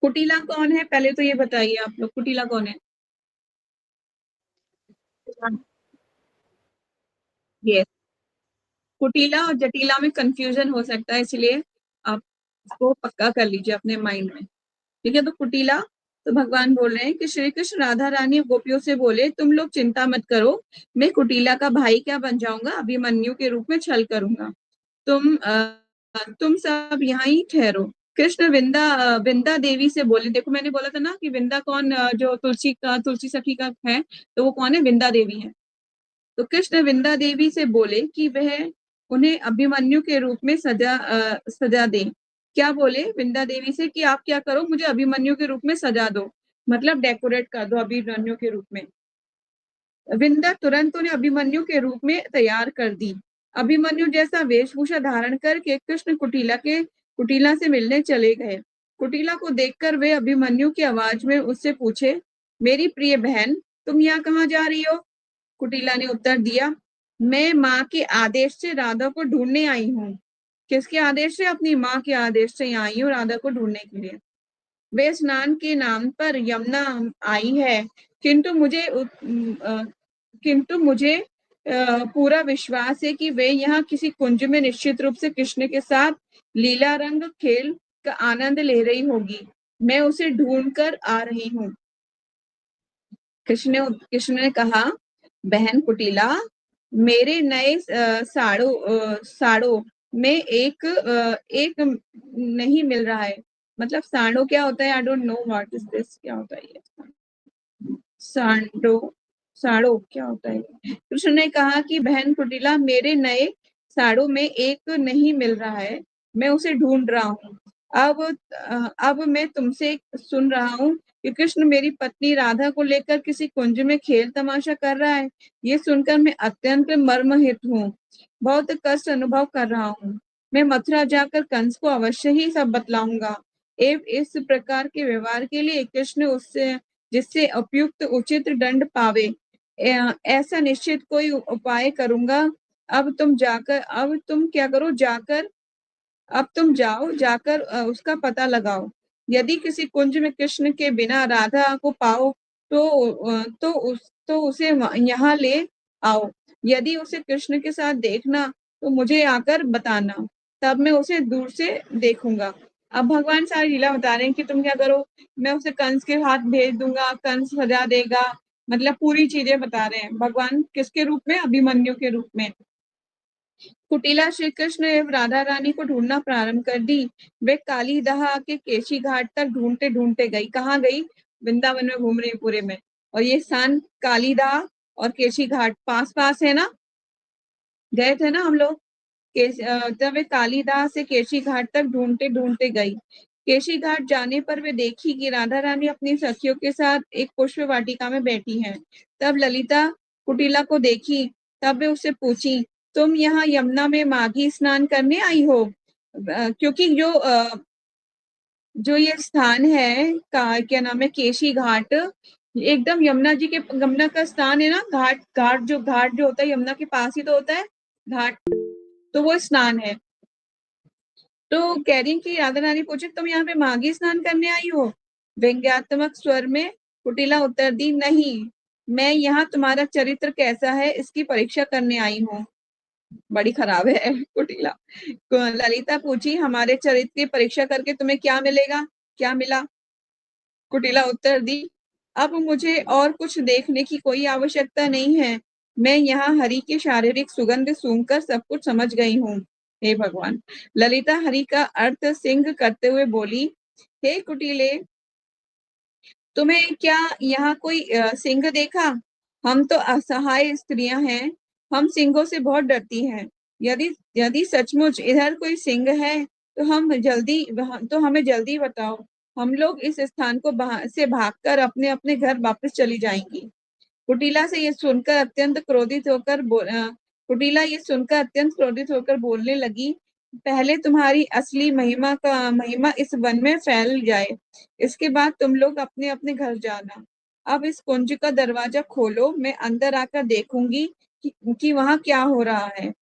कुटिला कौन है, पहले तो ये बताइए आप लोग, कुटिला कौन है? ये कुटिला और जटिला में कंफ्यूजन हो सकता है, इसलिए आप इसको पक्का कर लीजिए अपने माइंड में। ठीक है। तो कुटिला, तो भगवान बोल रहे हैं कि श्री कृष्ण राधा रानी गोपियों से बोले, तुम लोग चिंता मत करो, मैं कुटिला का भाई क्या बन जाऊंगा, अभिमन्यु के रूप में छल करूंगा। तुम सब यहाँ ही ठहरो। कृष्ण विंदा देवी से बोले, देखो मैंने बोला था ना कि विंदा कौन, जो तुलसी सखी का है, तो वो कौन है? विंदा देवी है। तो कृष्ण विंदा देवी से बोले कि वह उन्हें अभिमन्यु के रूप में सजा दे। क्या बोले विंदा देवी से? कि आप क्या करो, मुझे अभिमन्यु के रूप में सजा दो, मतलब डेकोरेट कर दो अभिमन्यु के रूप में। विंदा तुरंत उन्हें अभिमन्यु के रूप में तैयार कर दी। अभिमन्यु जैसा वेशभूषा धारण करके कृष्ण कुटिला से मिलने चले गए। कुटिला को देखकर वे अभिमन्यु की आवाज में उससे पूछे, मेरी प्रिय बहन, तुम यहाँ कहाँ जा रही हो? कुटिला ने उत्तर दिया, मैं माँ के आदेश से राधा को ढूंढने आई हूँ। किसके आदेश से? अपनी माँ के आदेश से यहाँ आई हूँ राधा को ढूंढने के लिए। वे स्नान के नाम पर यमुना आई है, किंतु मुझे पूरा विश्वास है कि वे यहाँ किसी कुंज में निश्चित रूप से कृष्ण के साथ लीला रंग खेल का आनंद ले रही होगी। मैं उसे ढूंढ कर आ रही हूँ। कृष्ण ने कहा, बहन कुटिला, मेरे नए साड़ों में एक नहीं मिल रहा है। मतलब साड़ो क्या होता है? I don't know what is this, क्या होता है ये सांडो? साड़ो क्या होता है? कृष्ण ने कहा कि बहन कुटिला, मेरे नए साड़ों में एक नहीं मिल रहा है, मैं उसे ढूंढ रहा हूँ। अब मैं तुमसे सुन रहा हूँ कि कृष्ण मेरी पत्नी राधा को लेकर किसी कुंज में खेल तमाशा कर रहा है। ये सुनकर मैं अत्यंत मर्महित हूँ, बहुत कष्ट अनुभव कर रहा हूँ। मैं मथुरा जाकर कंस को अवश्य ही सब बतलाऊंगा। एवं इस प्रकार के व्यवहार के लिए कृष्ण उससे जिससे उपयुक्त उचित दंड पावे, ऐसा निश्चित कोई उपाय करूंगा। अब तुम क्या करो, अब तुम जाओ, जाकर उसका पता लगाओ। यदि किसी कुंज में कृष्ण के बिना राधा को पाओ तो उसे यहाँ ले आओ। यदि उसे कृष्ण के साथ देखना तो मुझे आकर बताना, तब मैं उसे दूर से देखूंगा। अब भगवान सारी लीला बता रहे हैं कि तुम क्या करो, मैं उसे कंस के हाथ भेज दूंगा, कंस सजा देगा, मतलब पूरी चीजें बता रहे हैं भगवान। किसके रूप में? अभिमन्यु के रूप में। कुटिला श्री कृष्ण एवं राधा रानी को ढूंढना प्रारंभ कर दी। वे काली दहा के केशी घाट तक ढूंढते ढूंढते गई। कहाँ गई? वृंदावन में घूम रही पूरे में। और ये स्थान कालीदह और केशी घाट पास पास है ना, गए थे ना हम लोग। तब वे कालीदाह से केशी घाट तक ढूंढते ढूंढते गई। केशी घाट जाने पर वे देखी कि राधा रानी अपनी सखियों के साथ एक पुष्प वाटिका में बैठी हैं। तब ललिता कुटिला को देखी। तब वे उससे पूछी, तुम यहाँ यमुना में माघी स्नान करने आई हो? क्योंकि जो ये स्थान है क्या नाम है, केशी घाट, एकदम यमुना जी के, यमुना का स्थान है ना। घाट घाट जो होता है यमुना के पास ही तो होता है घाट, तो वो स्नान है। तो कह रही कि राधा रानी पूछे, तुम यहाँ पे माघी स्नान करने आई हो? व्यंग्यात्मक स्वर में कुटिला उत्तर दी, नहीं, मैं यहाँ तुम्हारा चरित्र कैसा है इसकी परीक्षा करने आई हूँ। बड़ी खराब है कुटिला। ललिता पूछी, हमारे चरित्र की परीक्षा करके तुम्हें क्या मिलेगा? क्या मिला? कुटिला उत्तर दी, अब मुझे और कुछ देखने की कोई आवश्यकता नहीं है। मैं यहाँ हरि की शारीरिक सुगंध सूंघकर सब कुछ समझ गई हूँ। हे भगवान। ललिता हरि का अर्थ सिंह करते हुए बोली, हे कुटिले, तुम्हें क्या यहाँ कोई सिंह देखा? हम तो असहाय स्त्रियां हैं, हम सिंहों से बहुत डरती हैं। यदि यदि सचमुच इधर कोई सिंह है तो हमें जल्दी बताओ। हम लोग इस स्थान को से भागकर अपने अपने घर वापस चली जाएंगी। कुटिला से ये सुनकर अत्यंत क्रोधित होकर कुटिला ये सुनकर अत्यंत क्रोधित होकर बोलने लगी, पहले तुम्हारी असली महिमा इस वन में फैल जाए, इसके बाद तुम लोग अपने अपने घर जाना। अब इस कुंज का दरवाजा खोलो, मैं अंदर आकर देखूंगी कि वहां क्या हो रहा है।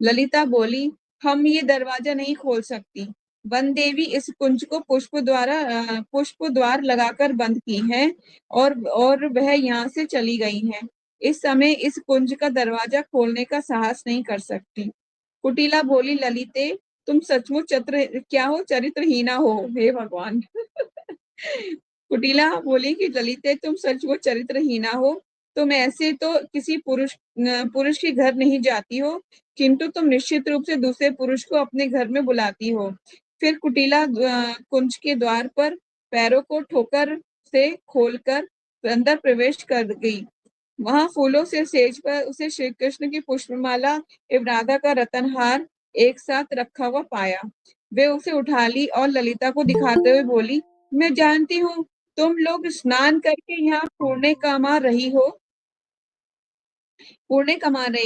ललिता बोली, हम ये दरवाजा नहीं खोल सकती। वन देवी इस कुंज को पुष्प द्वार लगाकर बंद की है और वह यहाँ से चली गई है। इस समय इस कुंज का दरवाजा खोलने का साहस नहीं कर सकती। कुटिला बोली, ललिते, तुम सचमुच चरित्रहीना हो। हे भगवान। कुटिला बोली कि ललिते, तुम सचमुच चरित्रहीना हो। तुम ऐसे तो किसी पुरुष के घर नहीं जाती हो, किंतु तुम निश्चित रूप से दूसरे पुरुष को अपने घर में बुलाती हो। फिर कुटिला कुंज के द्वार पर पैरों को ठोकर से खोलकर अंदर प्रवेश कर गई। वहां फूलों से सेज पर उसे श्री कृष्ण की पुष्पमाला एवं राधा का रतनहार एक साथ रखा हुआ पाया। वे उसे उठा ली और ललिता को दिखाते हुए बोली, मैं जानती हूँ तुम लोग स्नान करके यहाँ पुण्य कमा रही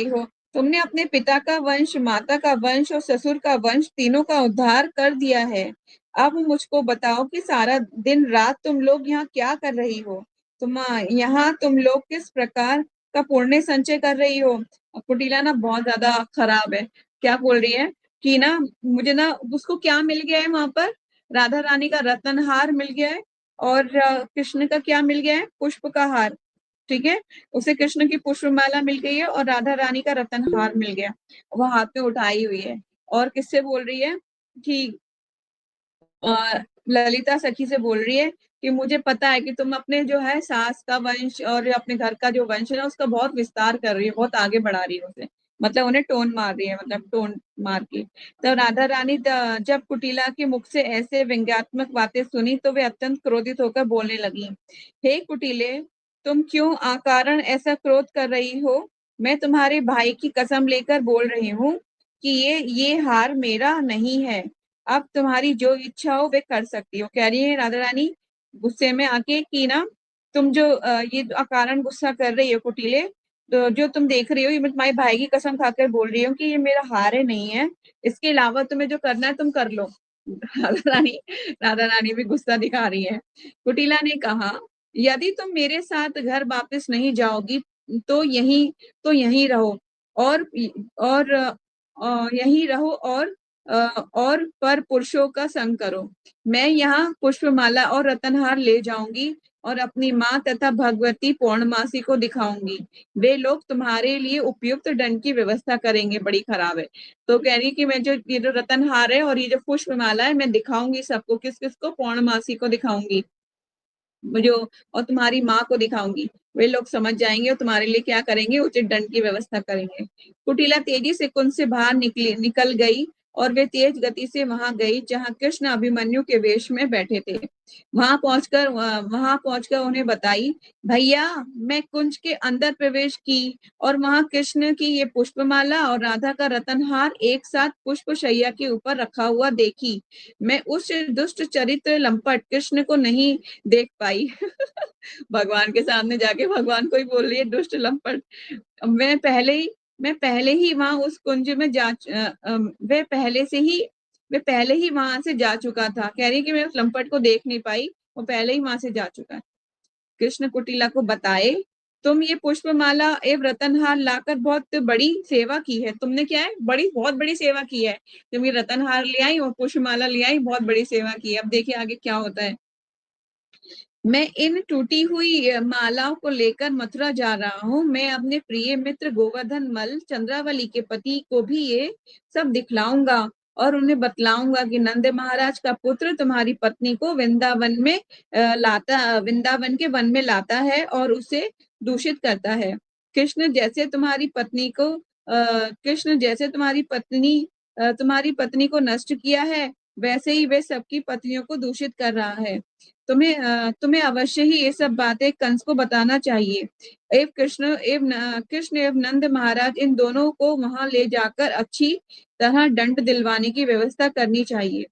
हो। तुमने अपने पिता का वंश, माता का वंश और ससुर का वंश तीनों का उद्धार कर दिया है। अब मुझको बताओ कि सारा दिन रात तुम लोग यहाँ क्या कर रही हो? तुम लोग किस प्रकार का पुण्य संचय कर रही हो? कुटिला ना बहुत ज्यादा खराब है। क्या बोल रही है कि ना, मुझे ना उसको क्या मिल गया है वहां पर? राधा रानी का रतनहार मिल गया है और कृष्ण का क्या मिल गया है? पुष्प का हार। ठीक है, उसे कृष्ण की पुष्पमाला मिल गई है और राधा रानी का रतनहार मिल गया, वो हाथ में उठाई हुई है। और किससे बोल रही है कि ललिता सखी से बोल रही है कि मुझे पता है कि तुम अपने जो है सास का वंश और अपने घर का जो वंश है ना उसका बहुत विस्तार कर रही है, बहुत आगे बढ़ा रही है उसे, मतलब उन्हें टोन मार रही है, मतलब टोन मार के। तो राधा रानी जब कुटिला के मुख से ऐसे व्यंग्यात्मक बातें सुनी तो वे अत्यंत क्रोधित होकर बोलने लगी, हे कुटिले, तुम क्यों अकारण ऐसा क्रोध कर रही हो? मैं तुम्हारे भाई की कसम लेकर बोल रही हूँ कि ये हार मेरा नहीं है। अब तुम्हारी जो इच्छा हो वे कर सकती हो। कह रही है राधा रानी गुस्से में आके कि ना, तुम जो ये अकारण गुस्सा कर रही हो कुटिले, तो जो तुम देख रही हो ये मैं तुम्हारे भाई की कसम खाकर बोल रही हूँ कि ये मेरा हार है नहीं है, इसके अलावा तुम्हें जो करना है तुम कर लो। राधा रानी भी गुस्सा दिखा रही है। कुटिला ने कहा, यदि तुम मेरे साथ घर वापस नहीं जाओगी तो यहीं रहो और यहीं रहो और पर पुरुषों का संग करो। मैं यहाँ पुष्पमाला और रतनहार ले जाऊंगी और अपनी माँ तथा भगवती पौर्णमासी को दिखाऊंगी। वे लोग तुम्हारे लिए उपयुक्त दंड की व्यवस्था करेंगे। बड़ी खराब है। तो कह रही कि मैं जो ये जो रतनहार है और ये जो पुष्पमाला है मैं दिखाऊंगी सबको। किस किस को? पौर्णमासी को दिखाऊंगी जो, और तुम्हारी माँ को दिखाऊंगी। वे लोग समझ जाएंगे और तुम्हारे लिए क्या करेंगे, उचित दंड की व्यवस्था करेंगे। कुटिला तेजी से कुंज से बाहर निकल गई और वे तेज गति से वहां गई जहां कृष्ण अभिमन्यु के वेश में बैठे थे। वहां पहुंचकर उन्हें बताई, भैया मैं कुंज के अंदर प्रवेश की और वहां कृष्ण की ये पुष्पमाला और राधा का रतनहार एक साथ पुष्प शैया के ऊपर रखा हुआ देखी। मैं उस दुष्ट चरित्र लंपट कृष्ण को नहीं देख पाई। भगवान के सामने जाके भगवान को ही बोल रही है दुष्ट लंपट। मैं पहले ही वहां उस कुंज में वे पहले ही वहां से जा चुका था। कह रही कि मैं उस लंपट को देख नहीं पाई, वो पहले ही वहां से जा चुका है। कृष्ण कुटिला को बताए, तुम ये पुष्पमाला एवं रतनहार लाकर बहुत बड़ी सेवा की है। तुमने क्या है, बहुत बड़ी सेवा की है। तुम ये रतनहार ले आई और पुष्पमाला ले आई, बहुत बड़ी सेवा की है। अब देखिए आगे क्या होता है। मैं इन टूटी हुई मालाओं को लेकर मथुरा जा रहा हूँ। मैं अपने प्रिय मित्र गोवर्धन मल चंद्रावली के पति को भी ये सब दिखलाऊंगा और उन्हें बतलाऊंगा कि नंद महाराज का पुत्र तुम्हारी पत्नी को वृंदावन के वन में लाता है और उसे दूषित करता है। कृष्ण जैसे तुम्हारी पत्नी को नष्ट किया है, वैसे ही वे सबकी पत्नियों को दूषित कर रहा है। तुम्हें अवश्य ही ये सब बातें कंस को बताना चाहिए। कृष्ण एवं नंद महाराज इन दोनों को वहां ले जाकर अच्छी तरह दंड दिलवाने की व्यवस्था करनी चाहिए।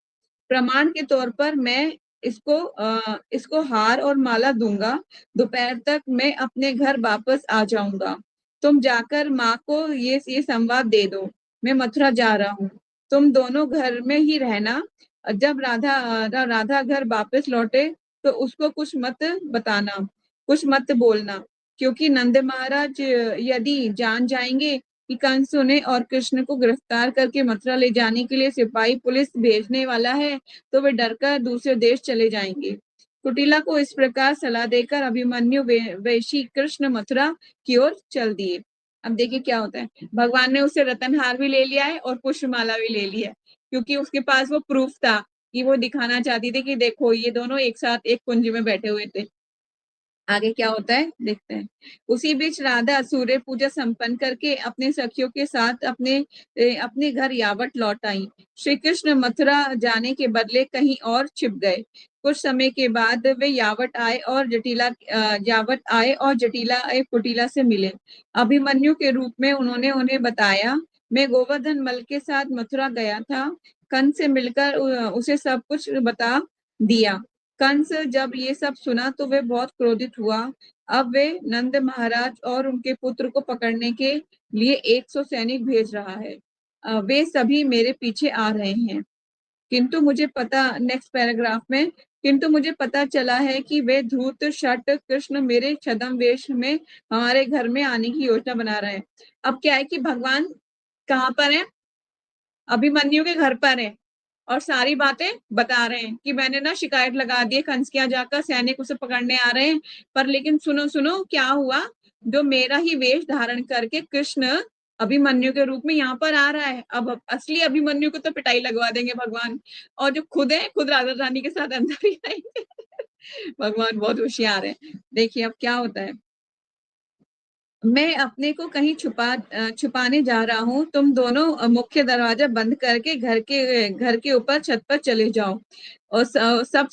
प्रमाण के तौर पर मैं इसको हार और माला दूंगा। दोपहर तक मैं अपने घर वापस आ जाऊंगा। तुम जाकर माँ को ये संवाद दे दो। मैं मथुरा जा रहा हूँ। तुम दोनों घर में ही रहना। जब राधा घर वापस लौटे तो उसको कुछ मत बताना, कुछ मत बोलना, क्योंकि नंद महाराज यदि जान जाएंगे कि कंस उन्हें और कृष्ण को गिरफ्तार करके मथुरा ले जाने के लिए सिपाही पुलिस भेजने वाला है तो वे डरकर दूसरे देश चले जाएंगे। कुटिला को इस प्रकार सलाह देकर अभिमन्यु वैशी कृष्ण मथुरा की ओर चल दिए। अब देखिए क्या होता है। भगवान ने उसे रतनहार भी ले लिया है और पुष्पमाला भी ले लिया है, क्योंकि उसके पास वो प्रूफ था कि वो दिखाना चाहती थी कि देखो ये दोनों एक साथ एक कुंज में बैठे हुए थे। आगे क्या होता है देखते हैं। उसी बीच राधा सूर्य पूजा संपन्न करके अपने सखियों के साथ अपने घर यावत लौट आई। श्री कृष्ण मथुरा जाने के बदले कहीं और छिप गए। कुछ समय के बाद वे यावत आए और जटिला कुटिला से मिले। अभिमन्यु के रूप में उन्होंने उन्हें बताया, मैं गोवर्धन मल के साथ मथुरा गया था। कंस से मिलकर उसे सब कुछ बता दिया। कंस जब ये सब सुना तो वे बहुत क्रोधित हुआ। अब वे नंद महाराज और उनके पुत्र को पकड़ने के लिए 100 सैनिक भेज रहा है। वे सभी मेरे पीछे आ रहे हैं। नेक्स्ट पैराग्राफ में, किंतु मुझे पता चला है कि वे धूर्त शठ कृष्ण मेरे छद्म वेश में हमारे घर में आने की योजना बना रहे हैं। अब क्या है कि भगवान कहाँ पर है? अभिमन्यु के घर पर है और सारी बातें बता रहे हैं कि मैंने ना शिकायत लगा दी है कंस के यहाँ जाकर, सैनिक उसे पकड़ने आ रहे हैं। पर लेकिन सुनो सुनो क्या हुआ, जो मेरा ही वेश धारण करके कृष्ण अभिमन्यु के रूप में यहाँ पर आ रहा है। अब असली अभिमन्यु को तो पिटाई लगवा देंगे भगवान, और जो खुद है खुद राधा रानी के साथ अंदर ही आएंगे। भगवान बहुत होशियार है। देखिए अब क्या होता है। मैं अपने को कहीं छुपाने जा रहा हूँ। तुम दोनों मुख्य दरवाजा बंद करके घर के ऊपर छत पर चले जाओ और सब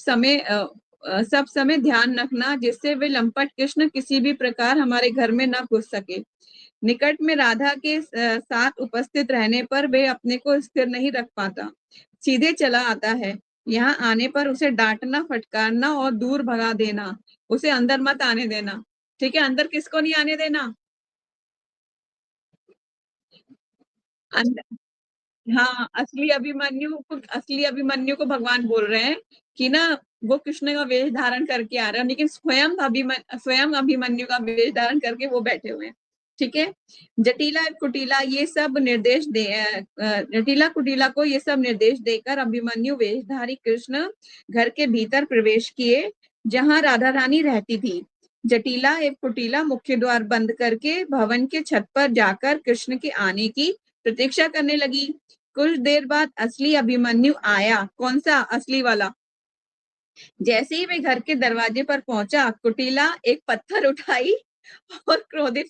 समय ध्यान रखना जिससे वे लंपट कृष्ण किसी भी प्रकार हमारे घर में न घुस सके। निकट में राधा के साथ उपस्थित रहने पर वे अपने को स्थिर नहीं रख पाता, सीधे चला आता है। यहाँ आने पर उसे डांटना, फटकारना और दूर भगा देना। उसे अंदर मत आने देना। ठीक है, अंदर किसको नहीं आने देना? अंद- हाँ, असली अभिमन्यु को भगवान बोल रहे हैं कि ना वो कृष्ण का वेश धारण करके आ रहे हैं, लेकिन स्वयं अभिमन्यु का वेश धारण करके वो बैठे हुए हैं। ठीक है। जटिला कुटिला ये सब जटिला कुटिला को ये सब निर्देश देकर अभिमन्यु वेशधारी कृष्ण घर के भीतर प्रवेश किए, जहां राधा रानी रहती थी। जटिला एक कुटिला मुख्य द्वार बंद करके भवन के छत पर जाकर कृष्ण के आने की प्रतीक्षा करने लगी। कुछ देर बाद असली अभिमन्यु आया। कौन सा? असली वाला। जैसे ही वे घर के दरवाजे पर पहुंचा, कुटिला एक पत्थर उठाई और क्रोधित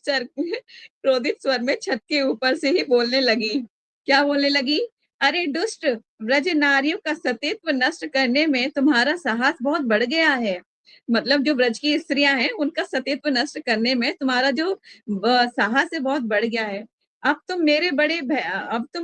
स्वर में छत के ऊपर से ही बोलने लगी। क्या बोलने लगी? अरे दुष्ट, ब्रज नारियों का सतीत्व नष्ट करने में तुम्हारा साहस बहुत बढ़ गया है। मतलब जो ब्रज की स्त्रियां हैं उनका सतीत्व नष्ट करने में तुम्हारा जो साहस है बहुत बढ़ गया है। अब तुम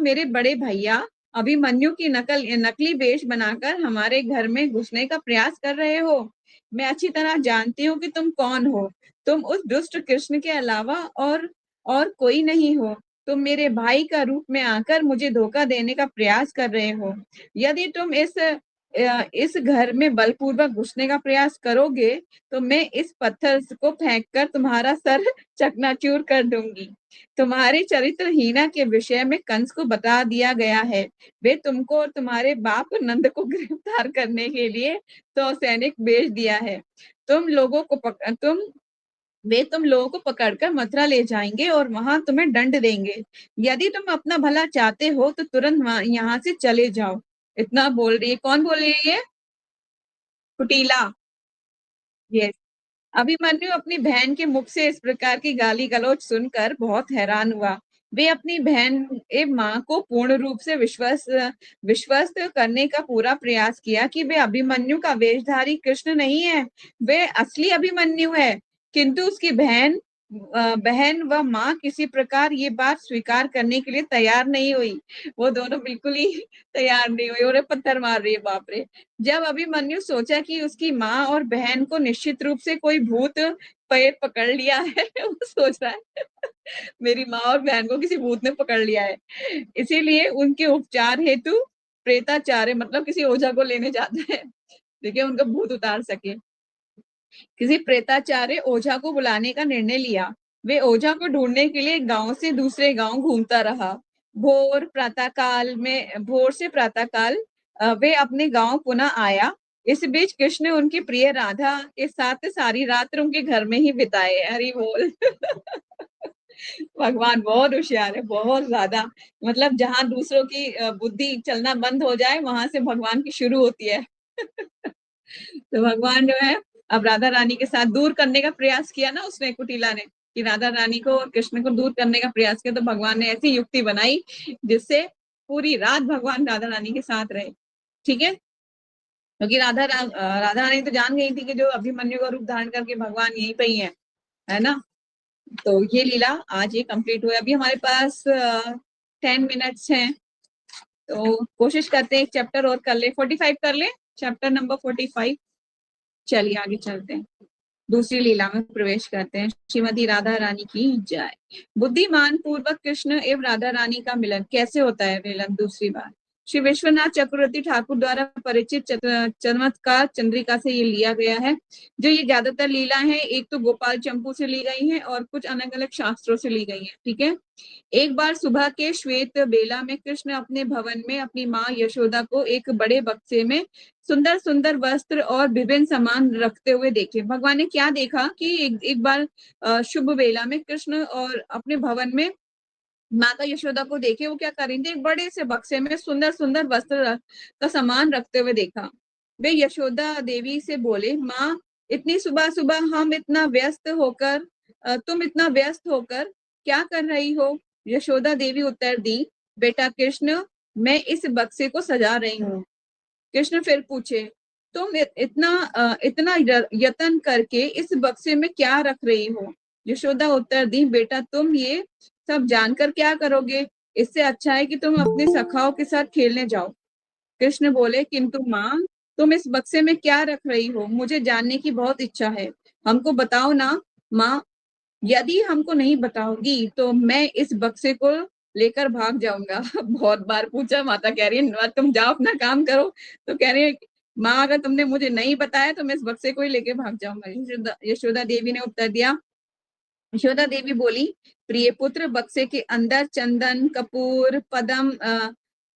मेरे बड़े भैया अभिमन्यु की नकली वेश बनाकर हमारे घर में घुसने का प्रयास कर रहे हो। मैं अच्छी तरह जानती हूँ कि तुम कौन हो। तुम उस दुष्ट कृष्ण के अलावा और कोई नहीं हो। तुम मेरे भाई का रूप में आकर मुझे धोखा देने का प्रयास कर रहे हो। यदि तुम इस घर में बलपूर्वक घुसने का प्रयास करोगे तो मैं इस पत्थर को फेंककर तुम्हारा सर चकनाचूर कर दूंगी। तुम्हारी चरित्रहीना के विषय में कंस को बता दिया गया है। वे तुमको और तुम्हारे बाप नंद को गिरफ्तार करने के लिए 100 सैनिक भेज दिया है। तुम लोगों को पकड़कर मथुरा ले जाएंगे और वहां तुम्हें दंड देंगे। यदि तुम अपना भला चाहते हो तो तुरंत यहाँ से चले जाओ। इतना बोल रही है। कौन बोल रही है? कुटीला। यस। अभिमन्यु अपनी बहन के मुख से इस प्रकार की गाली गलौज सुनकर बहुत हैरान हुआ। वे अपनी बहन एवं माँ को पूर्ण रूप से विश्वस्त करने का पूरा प्रयास किया कि वे अभिमन्यु का वेशधारी कृष्ण नहीं है, वे असली अभिमन्यु है। किंतु उसकी बहन व माँ किसी प्रकार ये बात स्वीकार करने के लिए तैयार नहीं हुई। वो दोनों बिल्कुल ही तैयार नहीं हुई और पत्थर मार रही है। बाप रे। जब अभिमन्यु सोचा कि उसकी माँ और बहन को निश्चित रूप से कोई भूत पैर पकड़ लिया है वो सोच रहा है मेरी माँ और बहन को किसी भूत ने पकड़ लिया है, इसीलिए उनके उपचार हेतु प्रेताचार्य मतलब किसी ओझा को लेने जाता है। देखिए उनका भूत उतार सके। किसी प्रेताचार्य ओझा को बुलाने का निर्णय लिया। वे ओझा को ढूंढने के लिए गांव से दूसरे गांव घूमता रहा। भोर से प्रातःकाल वे अपने गांव पुनः आया। इस बीच कृष्ण उनकी प्रिय राधा के साथ सारी रात उनके घर में ही बिताए। हरि बोल। भगवान बहुत होशियार है, बहुत ज्यादा। मतलब जहां दूसरों की बुद्धि चलना बंद हो जाए वहां से भगवान की शुरू होती है। तो भगवान जो है अब राधा रानी के साथ दूर करने का प्रयास किया ना उसने, कुटिला ने, कि राधा रानी को और कृष्ण को दूर करने का प्रयास किया, तो भगवान ने ऐसी युक्ति बनाई जिससे पूरी रात भगवान राधा रानी के साथ रहे। ठीक है। क्योंकि राधा रानी तो जान गई थी कि जो अभिमन्यु का रूप धारण करके भगवान यहीं पे ही है ना। तो ये लीला आज ये कंप्लीट हुआ। अभी हमारे पास 10 मिनट्स हैं, तो कोशिश करते हैं एक चैप्टर और कर ले, 45 कर ले, चैप्टर नंबर 45। चलिए आगे चलते हैं, दूसरी लीला में प्रवेश करते हैं। श्रीमती राधा रानी की जय। बुद्धिमान पूर्वक कृष्ण एवं राधा रानी का मिलन कैसे होता है? मिलन दूसरी बार श्री विश्वनाथ चक्रवर्ती ठाकुर द्वारा परिचित चमत्कार चंद्रिका से ये लिया गया है। जो ये ज्यादातर लीला है, एक तो गोपाल चंपू से ली गई है और कुछ अलग अलग शास्त्रों से ली गई है। ठीक है। एक बार सुबह के श्वेत बेला में कृष्ण अपने भवन में अपनी माँ यशोदा को एक बड़े बक्से में सुंदर सुंदर वस्त्र और विभिन्न सामान रखते हुए देखे। भगवान ने क्या देखा कि एक बार शुभ बेला में कृष्ण और अपने भवन में माता यशोदा को देखे, वो क्या कर रही थी, एक बड़े से बक्से में सुंदर सुंदर वस्त्र का सामान रखते हुए देखा। वे यशोदा देवी से बोले, माँ इतनी सुबह सुबह तुम इतना व्यस्त होकर क्या कर रही हो? यशोदा देवी उत्तर दी, बेटा कृष्ण, मैं इस बक्से को सजा रही हूँ। कृष्ण फिर पूछे, तुम इतना यत्न करके इस बक्से में क्या रख रही हो? यशोदा उत्तर दी, बेटा तुम ये सब जानकर क्या करोगे? इससे अच्छा है कि तुम अपने सखाओं के साथ खेलने जाओ। कृष्ण बोले, किंतु माँ तुम इस बक्से में क्या रख रही हो? मुझे जानने की बहुत इच्छा है, हमको बताओ ना माँ। यदि हमको नहीं बताओगी तो मैं इस बक्से को लेकर भाग जाऊंगा। बहुत बार पूछा, माता कह रही है तुम जाओ अपना काम करो, तो कह रही है माँ अगर तुमने मुझे नहीं बताया तो मैं इस बक्से को ही लेके भाग जाऊंगा। यशोदा देवी ने उत्तर दिया, यशोदा देवी बोली, प्रिय पुत्र, बक्से के अंदर चंदन, कपूर,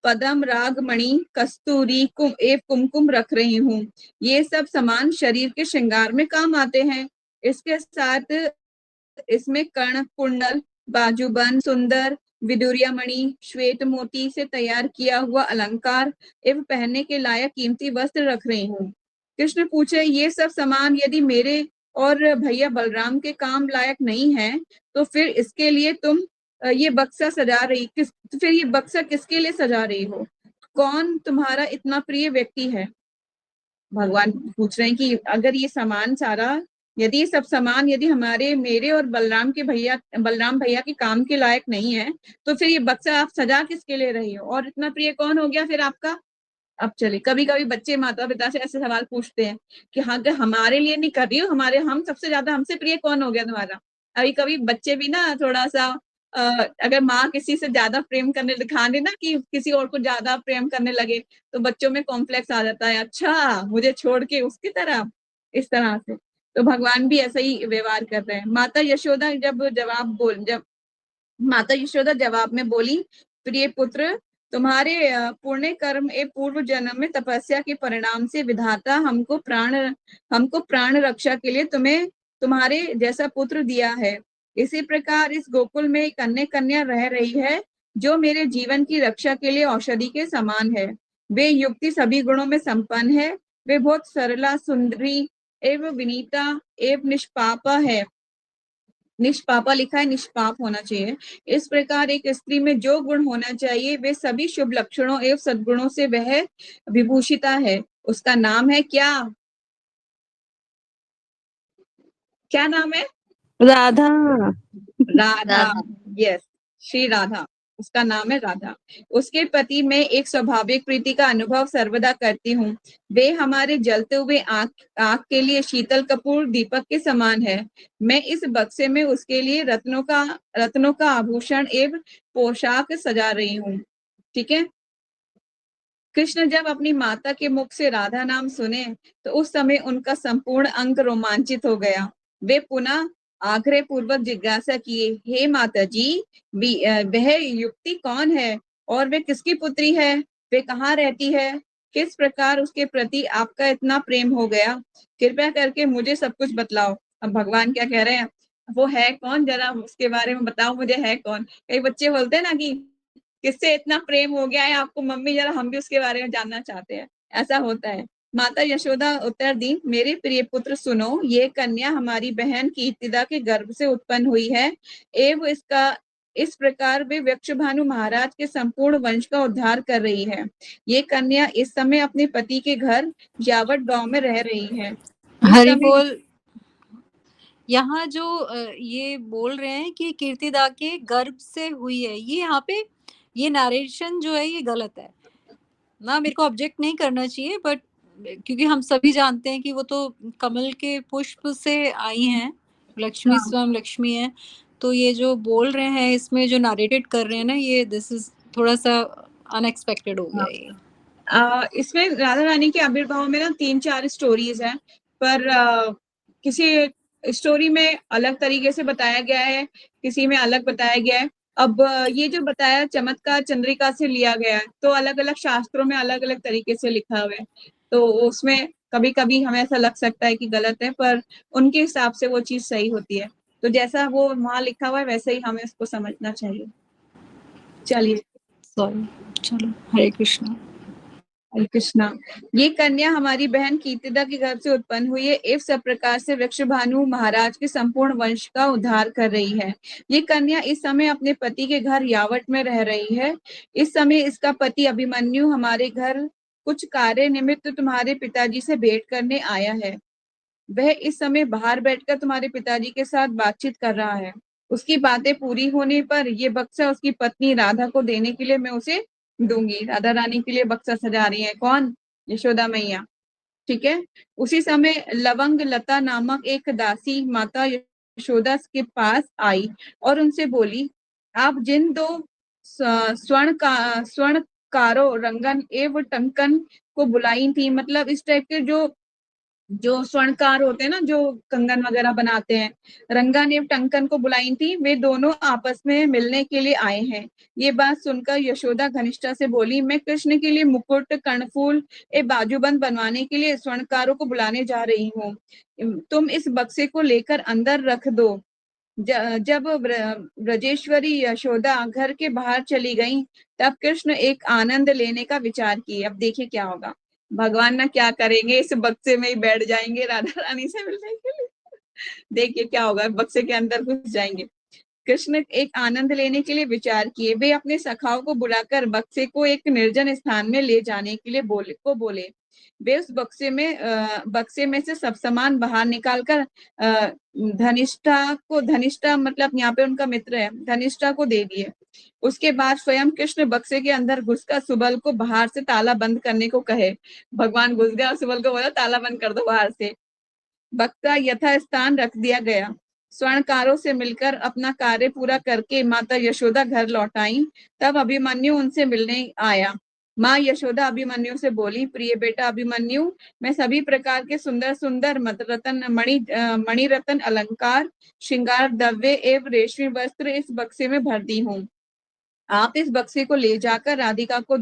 पदम, रागमणि, कस्तूरी, कुमकुम रख रही हूँ। ये सब सामान शरीर के श्रृंगार में काम आते हैं। इसके साथ इसमें कर्ण कुंडल, बाजूबंद, सुंदर विदुरिया मणि, श्वेत मोती से तैयार किया हुआ अलंकार एवं पहनने के लायक कीमती वस्त्र रख रही हूँ। कृष्ण पूछे, ये सब सामान यदि मेरे और भैया बलराम के काम लायक नहीं है, तो फिर इसके लिए तुम ये बक्सा सजा रही तो फिर ये बक्सा किसके लिए सजा रही हो? कौन तुम्हारा इतना प्रिय व्यक्ति है? भगवान पूछ रहे हैं कि अगर ये सामान सारा, यदि ये सब सामान यदि हमारे मेरे और बलराम भैया के काम के लायक नहीं है, तो फिर ये बक्सा आप सजा किसके ले रही हो, और इतना प्रिय कौन हो गया फिर आपका? अब चले, कभी कभी बच्चे माता पिता से ऐसे सवाल पूछते हैं कि हाँ, अगर हमारे लिए नहीं कर रही हो, हम सबसे ज्यादा हमसे प्रिय कौन हो गया तुम्हारा? अभी कभी बच्चे भी ना थोड़ा सा अगर माँ किसी से ज्यादा प्रेम करने दिखाने ना कि किसी और को ज्यादा प्रेम करने लगे, तो बच्चों में कॉम्प्लेक्स आ जाता है, अच्छा मुझे छोड़ के उसकी तरह, इस तरह से। तो भगवान भी ऐसा ही व्यवहार कर रहे हैं। जब माता यशोदा जवाब में बोली, प्रिय पुत्र, तुम्हारे पुण्य कर्म ए पूर्व जन्म में तपस्या के परिणाम से विधाता हमको प्राण रक्षा के लिए तुम्हें तुम्हारे जैसा पुत्र दिया है। इसी प्रकार इस गोकुल में एक अन्य कन्या रह रही है जो मेरे जीवन की रक्षा के लिए औषधि के समान है। वे युक्ति सभी गुणों में संपन्न है। वे बहुत सरला, सुंदरी एवं विनीता एवं निष्पापा है। निष्पापा लिखा है, निष्पाप होना चाहिए। इस प्रकार एक स्त्री में जो गुण होना चाहिए वे सभी शुभ लक्षणों एवं सद्गुणों से वह विभूषिता है। उसका नाम है क्या? क्या नाम है? राधा। राधा। यस, श्री राधा, उसका नाम है राधा। उसके प्रति मैं एक स्वाभाविक प्रीति का अनुभव सर्वदा करती हूँ। वे हमारे जलते हुए आंख के लिए शीतल कपूर दीपक के समान है। मैं इस बक्से में उसके लिए रत्नों का आभूषण एवं पोशाक सजा रही हूँ। ठीक है। कृष्ण जब अपनी माता के मुख से राधा नाम सुने तो उस समय उनका संपूर्ण अंग रोमांचित हो गया। वे पुनः आग्रह पूर्वक जिज्ञासा किए, हे माता जी, वह युक्ति कौन है और वे किसकी पुत्री है? वे कहाँ रहती है? किस प्रकार उसके प्रति आपका इतना प्रेम हो गया? कृपया करके मुझे सब कुछ बतलाओ। अब भगवान क्या कह रहे हैं, वो है कौन, जरा उसके बारे में बताओ मुझे, है कौन? कई बच्चे बोलते हैं ना कि किससे इतना प्रेम हो गया है आपको मम्मी, जरा हम भी उसके बारे में जानना चाहते हैं। ऐसा होता है। माता यशोदा उत्तर दी, मेरे प्रिय पुत्र सुनो, ये कन्या हमारी बहन कीर्तिदा के गर्भ से उत्पन्न हुई है एवं इस प्रकार वे वृक्षभानु महाराज के संपूर्ण वंश का उद्धार कर रही है। ये कन्या इस समय अपने पति के घर यावत गांव में रह रही है। इस हरि समय बोल। यहाँ जो ये बोल रहे हैं कि कीर्तिदा के गर्भ से हुई है, ये यहाँ पे ये नरेशन जो है ये गलत है ना। मेरे को ऑब्जेक्ट नहीं करना चाहिए, बट क्योंकि हम सभी जानते हैं कि वो तो कमल के पुष्प से आई हैं, लक्ष्मी स्वयं लक्ष्मी है। तो ये जो बोल रहे हैं इसमें जो नरेटेड कर रहे हैं ना, ये दिस इज थोड़ा सा अनएक्सपेक्टेड हो गया ये। इसमें राधा रानी के आविर्भाव में ना 3-4 स्टोरीज हैं, पर किसी स्टोरी में अलग तरीके से बताया गया है, किसी में अलग बताया गया है। अब ये जो बताया चमत्कार चंद्रिका से लिया गया है, तो अलग अलग शास्त्रों में अलग अलग तरीके से लिखा हुआ है, तो उसमें कभी कभी हमें ऐसा लग सकता है कि गलत है, पर उनके हिसाब से वो चीज सही होती है। तो जैसा वो वहां लिखा हुआ है वैसे ही हमें उसको समझना चाहिए। चलिए, सॉरी, चलो, हरे कृष्णा। हरे कृष्णा। ये कन्या हमारी बहन कीर्तिदा के घर से उत्पन्न हुई है एवं सब प्रकार से वृक्षभानु महाराज के संपूर्ण वंश का उद्धार कर रही है। ये कन्या इस समय अपने पति के घर यावत में रह रही है। इस समय इसका पति अभिमन्यु हमारे घर कुछ कार्य निमित्त तुम्हारे पिताजी से भेंट करने आया है। वह इस समय बाहर बैठकर तुम्हारे पिताजी के साथ बातचीत कर रहा है। उसकी बातें पूरी होने पर ये बक्सा उसकी पत्नी राधा को देने के लिए मैं उसे दूंगी। राधा रानी के लिए बक्सा सजा रही है कौन? यशोदा मैया। ठीक है। उसी समय लवंग लता नामक एक दासी माता यशोदा के पास आई और उनसे बोली, आप जिन दो स्वर्णकारों रंगन एवं टंकन को बुलाई थी। मतलब इस टाइप के जो जो स्वर्णकार होते हैं ना, जो कंगन वगैरह बनाते हैं, रंगन एवं टंकन को बुलाई थी, वे दोनों आपस में मिलने के लिए आए हैं। ये बात सुनकर यशोदा घनिष्ठा से बोली, मैं कृष्ण के लिए मुकुट, कर्णफूल एवं बाजूबंद बनवाने के लिए स्वर्णकारों को बुलाने जा रही हूँ। तुम इस बक्से को लेकर अंदर रख दो। जब ब्रजेश्वरी यशोदा घर के बाहर चली गई, तब कृष्ण एक आनंद लेने का विचार किए। अब देखिए क्या होगा, भगवान ना क्या करेंगे, इस बक्से में ही बैठ जाएंगे राधा रानी से मिलने के लिए। देखिए क्या होगा, बक्से के अंदर घुस जाएंगे। कृष्ण एक आनंद लेने के लिए विचार किए। वे अपने सखाओं को बुलाकर बक्से को एक निर्जन स्थान में ले जाने के लिए बोले। वे उस बक्से में से सब सामान बाहर निकालकर धनिष्ठा मतलब यहाँ पे उनका मित्र है, धनिष्ठा को दे दिए। उसके बाद स्वयं कृष्ण बक्से के अंदर घुसकर सुबल को बाहर से ताला बंद करने को कहे। भगवान घुस गया, सुबल को बोला ताला बंद कर दो बाहर से। बक्सा यथास्थान रख दिया गया। स्वर्णकारों से मिलकर अपना कार्य पूरा करके माता यशोदा घर लौट आई। तब अभिमन्यु उनसे मिलने आया। माँ यशोदा अभिमन्यु से बोली, प्रिय बेटा अभिमन्यु, मैं सभी प्रकार के सुंदर सुंदर मणि रतन अलंकार, श्रृंगार द्रव्य एवं रेशमी वस्त्र इस बक्से में भर दी हूँ। आप इस बक्से को ले जाकर राधिका को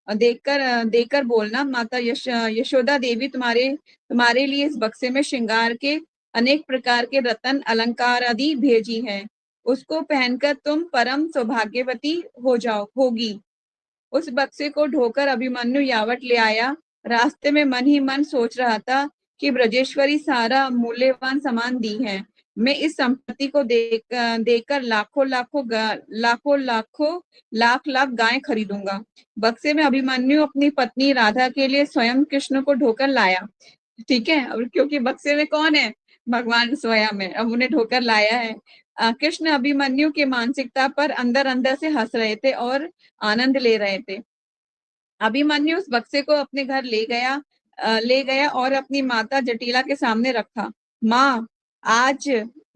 देकर बोलना, माता यशोदा देवी तुम्हारे लिए इस बक्से में श्रृंगार के अनेक प्रकार के रतन अलंकार आदि भेजी है। उसको पहनकर तुम परम सौभाग्यवती होगी। उस बक्से को ढोकर अभिमन्यु यावट ले आया। रास्ते में मन ही मन सोच रहा था कि ब्रजेश्वरी सारा मूल्यवान सामान दी है। मैं इस संपत्ति को देकर लाख लाख गायें खरीदूंगा। बक्से में अभिमन्यु अपनी पत्नी राधा के लिए स्वयं कृष्ण को ढोकर लाया। ठीक है, और क्योंकि बक्से में कौन है, भगवान स्वयं है, अब उन्हें ढोकर लाया है। कृष्ण अभिमन्यु की मानसिकता पर अंदर अंदर से हंस रहे थे और आनंद ले रहे थे। अभिमन्यु उस बक्से को अपने घर ले गया और अपनी माता जटिला के सामने रखा। माँ, आज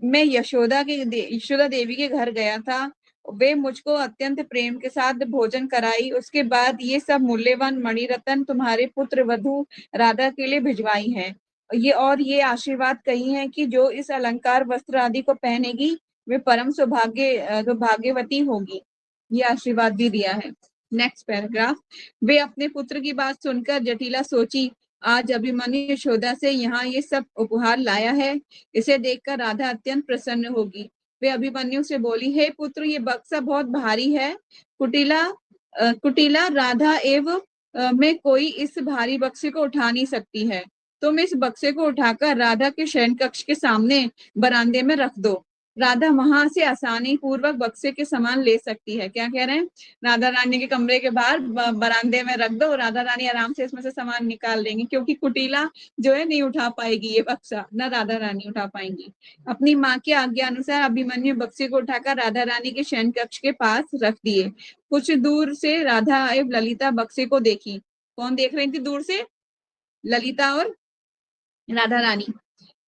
मैं यशोदा देवी के घर गया था। वे मुझको अत्यंत प्रेम के साथ भोजन कराई। उसके बाद ये सब मूल्यवान मणिरत्न तुम्हारे पुत्र वधु राधा के लिए भिजवाई हैं। ये आशीर्वाद कही है कि जो इस अलंकार वस्त्र आदि को पहनेगी, वे परम सौभाग्यवती होगी। ये आशीर्वाद भी दिया है। Next paragraph. वे अपने पुत्र की बात सुनकर जटिला सोची, आज अभिमन्यु यशोदा से यहाँ ये सब उपहार लाया है, इसे देखकर राधा अत्यंत प्रसन्न होगी। वे अभिमन्यु से बोली, हे पुत्र, ये बक्सा बहुत भारी है। कुटिला राधा एवं में कोई इस भारी बक्से को उठा नहीं सकती है। तुम इस बक्से को उठाकर राधा के शयन कक्ष के सामने बरामदे में रख दो। राधा वहां से आसानी पूर्वक बक्से के सामान ले सकती है। क्या कह रहे हैं, राधा रानी के कमरे के बाहर बरामदे में रख दो, राधा रानी आराम से इसमें से सामान निकाल देंगी, क्योंकि कुटिला जो है नहीं उठा पाएगी ये बक्सा, ना राधा रानी उठा पाएंगी। अपनी माँ की आज्ञा अनुसार अभिमन्यु बक्से को उठाकर राधा रानी के शयन कक्ष के पास रख दिए। कुछ दूर से राधा एवं ललिता बक्से को देखी। कौन देख रही थी दूर से, ललिता और राधा रानी।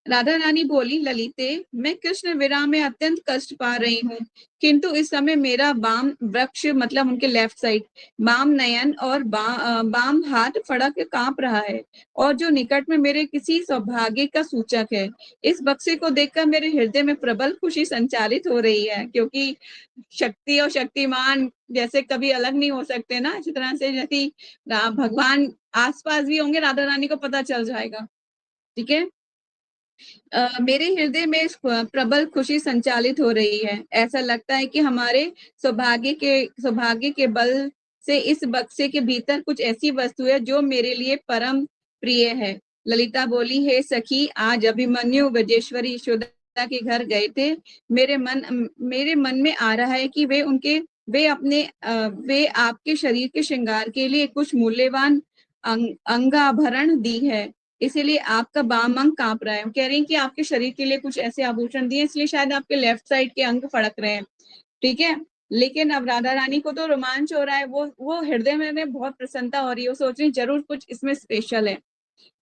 राधा रानी बोली, ललिते, मैं कृष्ण विरह में अत्यंत कष्ट पा रही हूँ, किंतु इस समय मेरा बाम वृक्ष मतलब उनके लेफ्ट साइड बाम नयन और बाम हाथ फड़क कांप रहा है, और जो निकट में मेरे किसी सौभाग्य का सूचक है। इस बक्से को देखकर मेरे हृदय में प्रबल खुशी संचालित हो रही है, क्योंकि शक्ति और शक्तिमान जैसे कभी अलग नहीं हो सकते ना, इसी तरह से जैसे भगवान आसपास भी होंगे, राधा रानी को पता चल जाएगा। ठीक है, मेरे हृदय में प्रबल खुशी संचालित हो रही है। ऐसा लगता है कि हमारे सौभाग्य के बल से इस बक्से के भीतर कुछ ऐसी वस्तु है जो मेरे लिए परम प्रिय है। ललिता बोली, हे सखी, आज अभिमन्यु ब्रजेश्वरी यशोदा के घर गए थे। मेरे मन में आ रहा है कि वे आपके शरीर के श्रृंगार के लिए कुछ मूल्यवान अंगाभरण दी है, इसीलिए आपका बाम अंग कांप रहा है। कह रही हैं कि आपके शरीर के लिए कुछ ऐसे आभूषण दिए, इसलिए शायद आपके लेफ्ट साइड के अंग फड़क रहे हैं। ठीक है, लेकिन अब राधा रानी को तो रोमांच हो रहा है, वो हृदय में बहुत प्रसन्नता हो रही है, वो सोच रही जरूर कुछ इसमें स्पेशल है।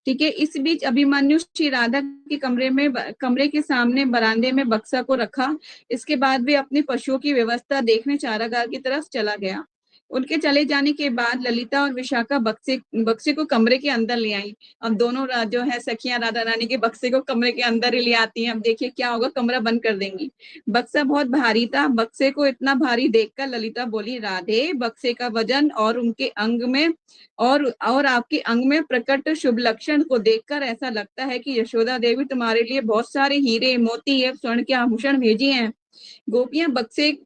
ठीक है। इस बीच अभिमन्यु श्री राधा के कमरे के सामने बरामदे में बक्सा को रखा। इसके बाद वे अपने पशुओं की व्यवस्था देखने चारागाह की तरफ चला गया। उनके चले जाने के बाद ललिता और विशाखा बक्से को कमरे के अंदर ले आई। अब दोनों जो है सखियां राधा रानी के बक्से को कमरे के अंदर ही ले आती हैं। अब देखिए क्या होगा, कमरा बंद कर देंगी। बक्सा बहुत भारी था। बक्से को इतना भारी देखकर ललिता बोली, राधे, बक्से का वजन और उनके अंग में और आपके अंग में प्रकट शुभ लक्षण को देखकर ऐसा लगता है कि यशोदा देवी तुम्हारे लिए बहुत सारे हीरे, मोती एवं स्वर्ण के आभूषण भेजी हैं। गोपियां बक्से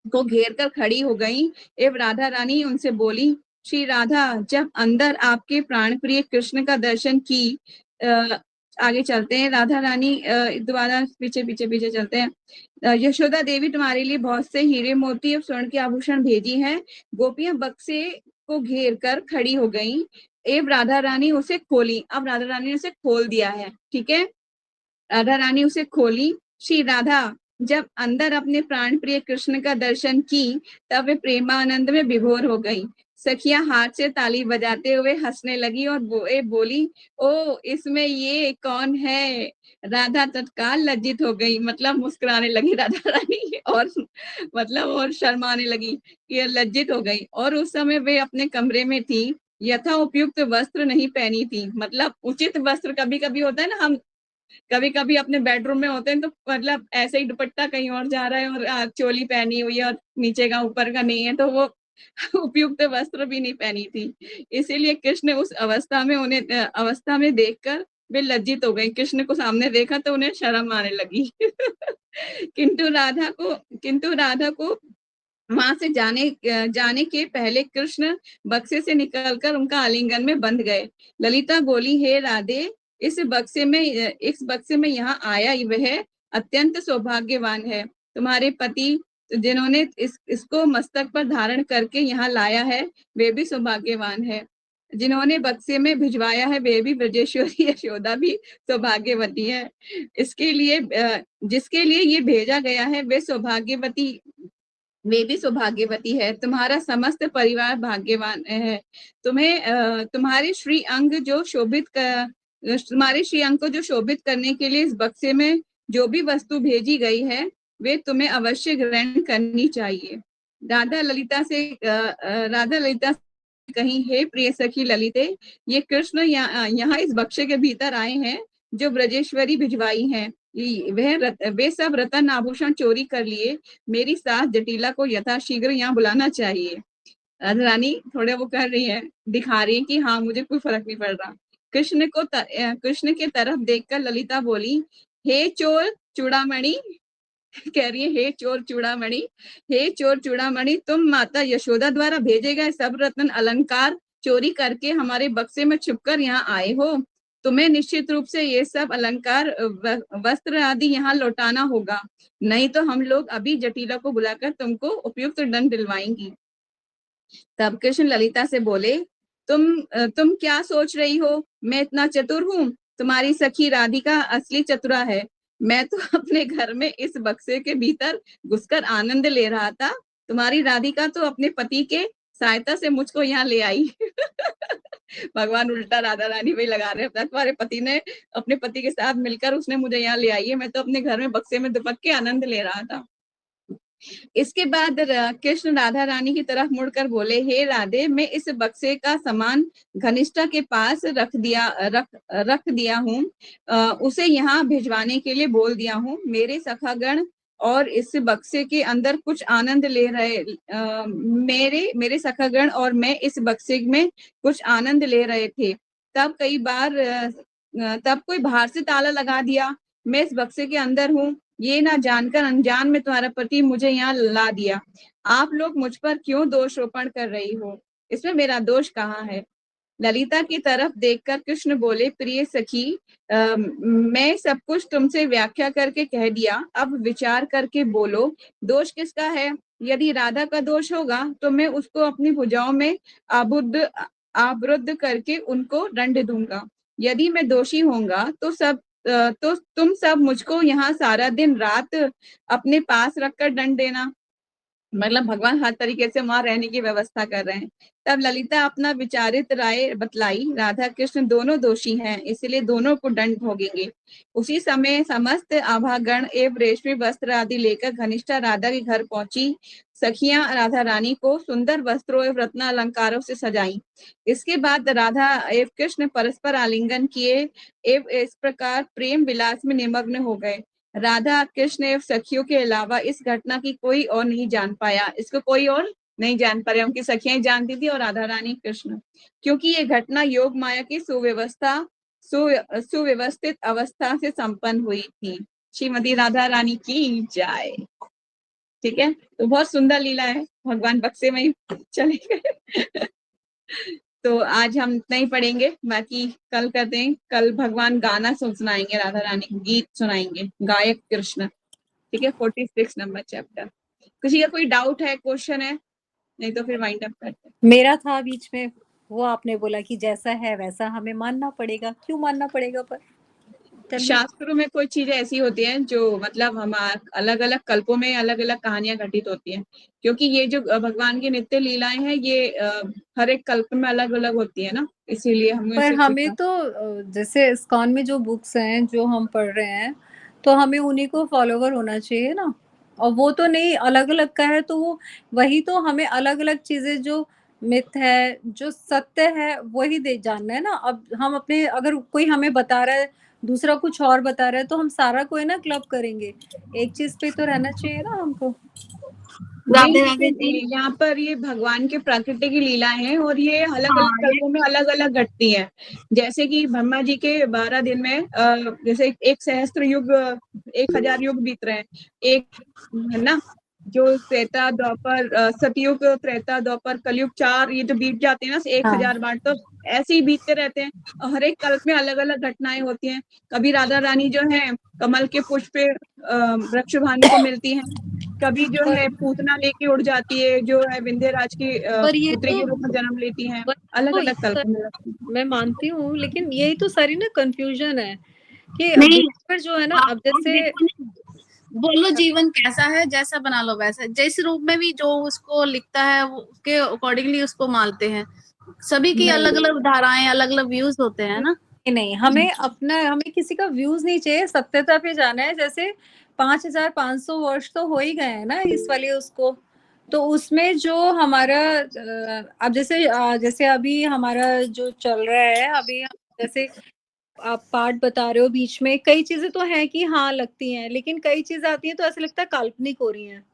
को घेर कर खड़ी हो गईं एवं राधा रानी उनसे बोली, श्री राधा, जब अंदर आपके प्राण प्रिय कृष्ण का दर्शन की आगे चलते हैं। राधा रानी दोबारा पीछे चलते हैं। यशोदा देवी तुम्हारे लिए बहुत से हीरे, मोती और स्वर्ण के आभूषण भेजी हैं। गोपियां बक्से को घेर कर खड़ी हो गईं एवं राधा रानी उसे खोली। अब राधा रानी ने उसे खोल दिया है। ठीक है, राधा रानी उसे खोली। श्री राधा जब अंदर अपने प्राण प्रिय कृष्ण का दर्शन की तब वे प्रेमानंद में विभोर हो गई। सखियां हाथ से ताली बजाते हुए हंसने लगी और बोली, ओ इसमें ये कौन है? राधा तत्काल लज्जित हो गई, मतलब मुस्कुराने लगी राधा रानी और मतलब और शर्माने लगी, ये लज्जित हो गई। और उस समय वे अपने कमरे में थी। यथा उपयुक्त वस्त्र नहीं पहनी थी, मतलब उचित वस्त्र कभी कभी होता है ना, हम कभी कभी अपने बेडरूम में होते हैं तो मतलब ऐसे ही दुपट्टा कहीं और जा रहा है और चोली पहनी हुई है और नीचे का ऊपर का नहीं है, तो वो उपयुक्त वस्त्र भी नहीं पहनी थी। इसीलिए कृष्ण उस अवस्था में देखकर वे लज्जित हो गई। कृष्ण को सामने देखा तो उन्हें शर्म आने लगी। किंतु राधा को वहां से जाने के पहले कृष्ण बक्से से निकलकर उनका आलिंगन में बंध गए। ललिता बोली, हे राधे, इस बक्से में यहाँ आया वह अत्यंत सौभाग्यवान है। तुम्हारे पति जिन्होंने इसको मस्तक पर धारण करके यहाँ लाया है वे भी सौभाग्यवान है। जिन्होंने बक्से में भिजवाया है वे भी ब्रजेश्वरी यशोदा भी सौभाग्यवती है। जिसके लिए ये भेजा गया है वे भी सौभाग्यवती है। तुम्हारा समस्त परिवार भाग्यवान है। तुम्हारे श्री अंग को जो शोभित करने के लिए इस बक्से में जो भी वस्तु भेजी गई है वे तुम्हें अवश्य ग्रहण करनी चाहिए। राधा ललिता से कहीं, हे प्रिय सखी ललिते, ये कृष्ण यहाँ इस बक्से के भीतर आए हैं जो ब्रजेश्वरी भिजवाई हैं। वे सब रतन आभूषण चोरी कर लिए। मेरी सास जटिला को यथाशीघ्र यहाँ बुलाना चाहिए। रानी थोड़े वो कर रही है, दिखा रही है कि हाँ मुझे कोई फर्क नहीं पड़ रहा। कृष्ण के तरफ देखकर ललिता बोली, हे चोर चूड़ामणि, कह रही है हे चोर चूड़ामणि, तुम माता यशोदा द्वारा भेजे गए सब रत्न अलंकार चोरी करके हमारे बक्से में छुपकर यहाँ आए हो। तुम्हें निश्चित रूप से ये सब अलंकार वस्त्र आदि यहाँ लौटाना होगा, नहीं तो हम लोग अभी जटिला को बुलाकर तुमको उपयुक्त दंड दिलवाएंगी। तब कृष्ण ललिता से बोले, तुम क्या सोच रही हो? मैं इतना चतुर हूँ? तुम्हारी सखी राधिका असली चतुरा है। मैं तो अपने घर में इस बक्से के भीतर घुसकर आनंद ले रहा था। तुम्हारी राधिका तो अपने पति के सहायता से मुझको यहाँ ले आई। भगवान उल्टा राधा रानी वही लगा रहे हैं, तुम्हारे पति ने अपने पति के साथ मिलकर उसने मुझे यहाँ ले आई है, मैं तो अपने घर में बक्से में दुपक के आनंद ले रहा था। इसके बाद कृष्ण राधा रानी की तरफ मुड़कर बोले, हे राधे, मैं इस बक्से का सामान घनिष्ठा के पास रख दिया हूँ, उसे यहाँ भिजवाने के लिए बोल दिया हूँ। मेरे सखागण और इस बक्से के अंदर कुछ आनंद ले रहे मेरे सखागण और मैं इस बक्से में कुछ आनंद ले रहे थे। तब कोई बाहर से ताला लगा दिया। मैं इस बक्से के अंदर हूँ, ये ना जानकर अनजान में तुम्हारा पति मुझे यहाँ ला दिया। आप लोग मुझ पर क्यों दोष रोपण कर रही हो? इसमें मेरा दोष कहाँ है? ललिता की तरफ देखकर कृष्ण बोले, प्रिय सखी, मैं सब कुछ तुमसे व्याख्या करके कह दिया, अब विचार करके बोलो, दोष किसका है? यदि राधा का दोष होगा तो मैं उसको अपनी भुजाओं में आबुद्ध करके उनको दंड दूंगा। यदि मैं दोषी होऊंगा तो तुम सब मुझको यहाँ सारा दिन रात अपने पास रखकर दंड देना। मतलब भगवान हर तरीके से वहां रहने की व्यवस्था कर रहे हैं। तब ललिता अपना विचारित राय बतलाई, राधा कृष्ण दोनों दोषी हैं, इसलिए दोनों को दंड भोगेंगे। उसी समय समस्त आभागण एवं रेशमी वस्त्र आदि लेकर घनिष्ठा राधा के घर पहुंची। सखियां राधा रानी को सुंदर वस्त्रों एवं रत्न अलंकारों से सजाई। इसके बाद राधा एवं कृष्ण परस्पर आलिंगन किए एवं इस प्रकार प्रेम विलास में निमग्न हो गए। राधा कृष्ण एवं सखियों के अलावा इस घटना की कोई और नहीं जान पाया। इसको कोई और नहीं जान पा रहे, उनकी सखियां ही जानती थी और राधा रानी कृष्ण, क्योंकि ये घटना योग माया की सुव्यवस्थित अवस्था से संपन्न हुई थी। श्रीमती राधा रानी की जय। ठीक है, तो बहुत सुंदर लीला है, भगवान बक्से में ही चले गए। तो आज हम इतना ही पढ़ेंगे, बाकी कल करते हैं। कल भगवान गाना सुनाएंगे, राधा रानी गीत सुनाएंगे, गायक कृष्ण। ठीक है, 46 नंबर चैप्टर। किसी का कोई डाउट है, क्वेश्चन है? नहीं तो फिर वाइंड अप करते हैं। मेरा था बीच में, वो आपने बोला कि जैसा है वैसा हमें मानना पड़ेगा। क्यों मानना पड़ेगा? पर शास्त्रों में कोई चीजें ऐसी होती हैं जो मतलब हम अलग अलग कल्पों में अलग अलग कहानियां घटित होती हैं, क्योंकि ये जो भगवान की नित्य लीलाएं हैं ये हर एक कल्प में अलग अलग होती है ना, इसीलिए पर हमें तो जैसे इस्कॉन में जो बुक्स हैं जो हम पढ़ रहे हैं, तो हमें उन्हीं को फॉलोवर होना चाहिए ना। और वो तो नहीं, अलग अलग का है, तो वो वही तो हमें अलग अलग चीजें जो मिथ है, जो सत्य है, वही दे जानना है ना। अब हम अपने, अगर कोई हमें बता रहा है, दूसरा कुछ और बता रहा है, तो हम सारा को है ना क्लब करेंगे। एक चीज पे तो रहना चाहिए ना हमको। नहीं, राधे राधे लेकिन जी। यहाँ पर ये भगवान के प्रकृति की लीलाएं हैं और ये अलग हाँ अलग ये कल्पों में अलग अलग घटती हैं। जैसे कि ब्रह्मा जी के 12 दिन में जैसे एक सहस्त्र युग, 1000 युग बीत रहे हैं, एक है ना, जो त्रेता द्वापर सतयुग, त्रेता द्वापर कलयुग, 4 ये तो बीत जाते हैं ना 1000 बार, तो ऐसे ही बीतते रहते हैं। और हर एक कल्प में अलग अलग घटनाएं होती हैं। कभी राधा रानी जो है कमल के पुष्प पे वृक्ष भानु को मिलती हैं, कभी जो पर है पूतना लेके उड़ जाती है, जो है विंध्यराज की पर ये पुत्री तो के रूप में जन्म लेती हैं। पर अलग तो अलग ये कल्प में लगती हैं। मैं मानती हूँ, लेकिन यही तो सारी ना कंफ्यूजन है कि नहीं, बिलीवर जो है ना, अब आप जैसे देखो ना, बोलो जीवन कैसा है, जैसा बना लो वैसा। जिस रूप में भी जो उसको लिखता है वो उसके अकॉर्डिंगली उसको मानते हैं। सभी की नहीं अलग अलग धाराएं, अलग अलग व्यूज होते हैं ना। नहीं, हमें अपना, हमें किसी का व्यूज नहीं चाहिए, सत्यता पे जाना है। जैसे 5500 वर्ष तो हो ही गए हैं ना इस वाले उसको। तो उसमें जो हमारा अब जैसे अभी हमारा जो चल रहा है अभी, जैसे आप पाठ बता रहे हो, बीच में कई चीजें तो हैं कि हाँ लगती हैं, लेकिन कई चीजें आती हैं तो ऐसा लगता है काल्पनिक हो रही हैं।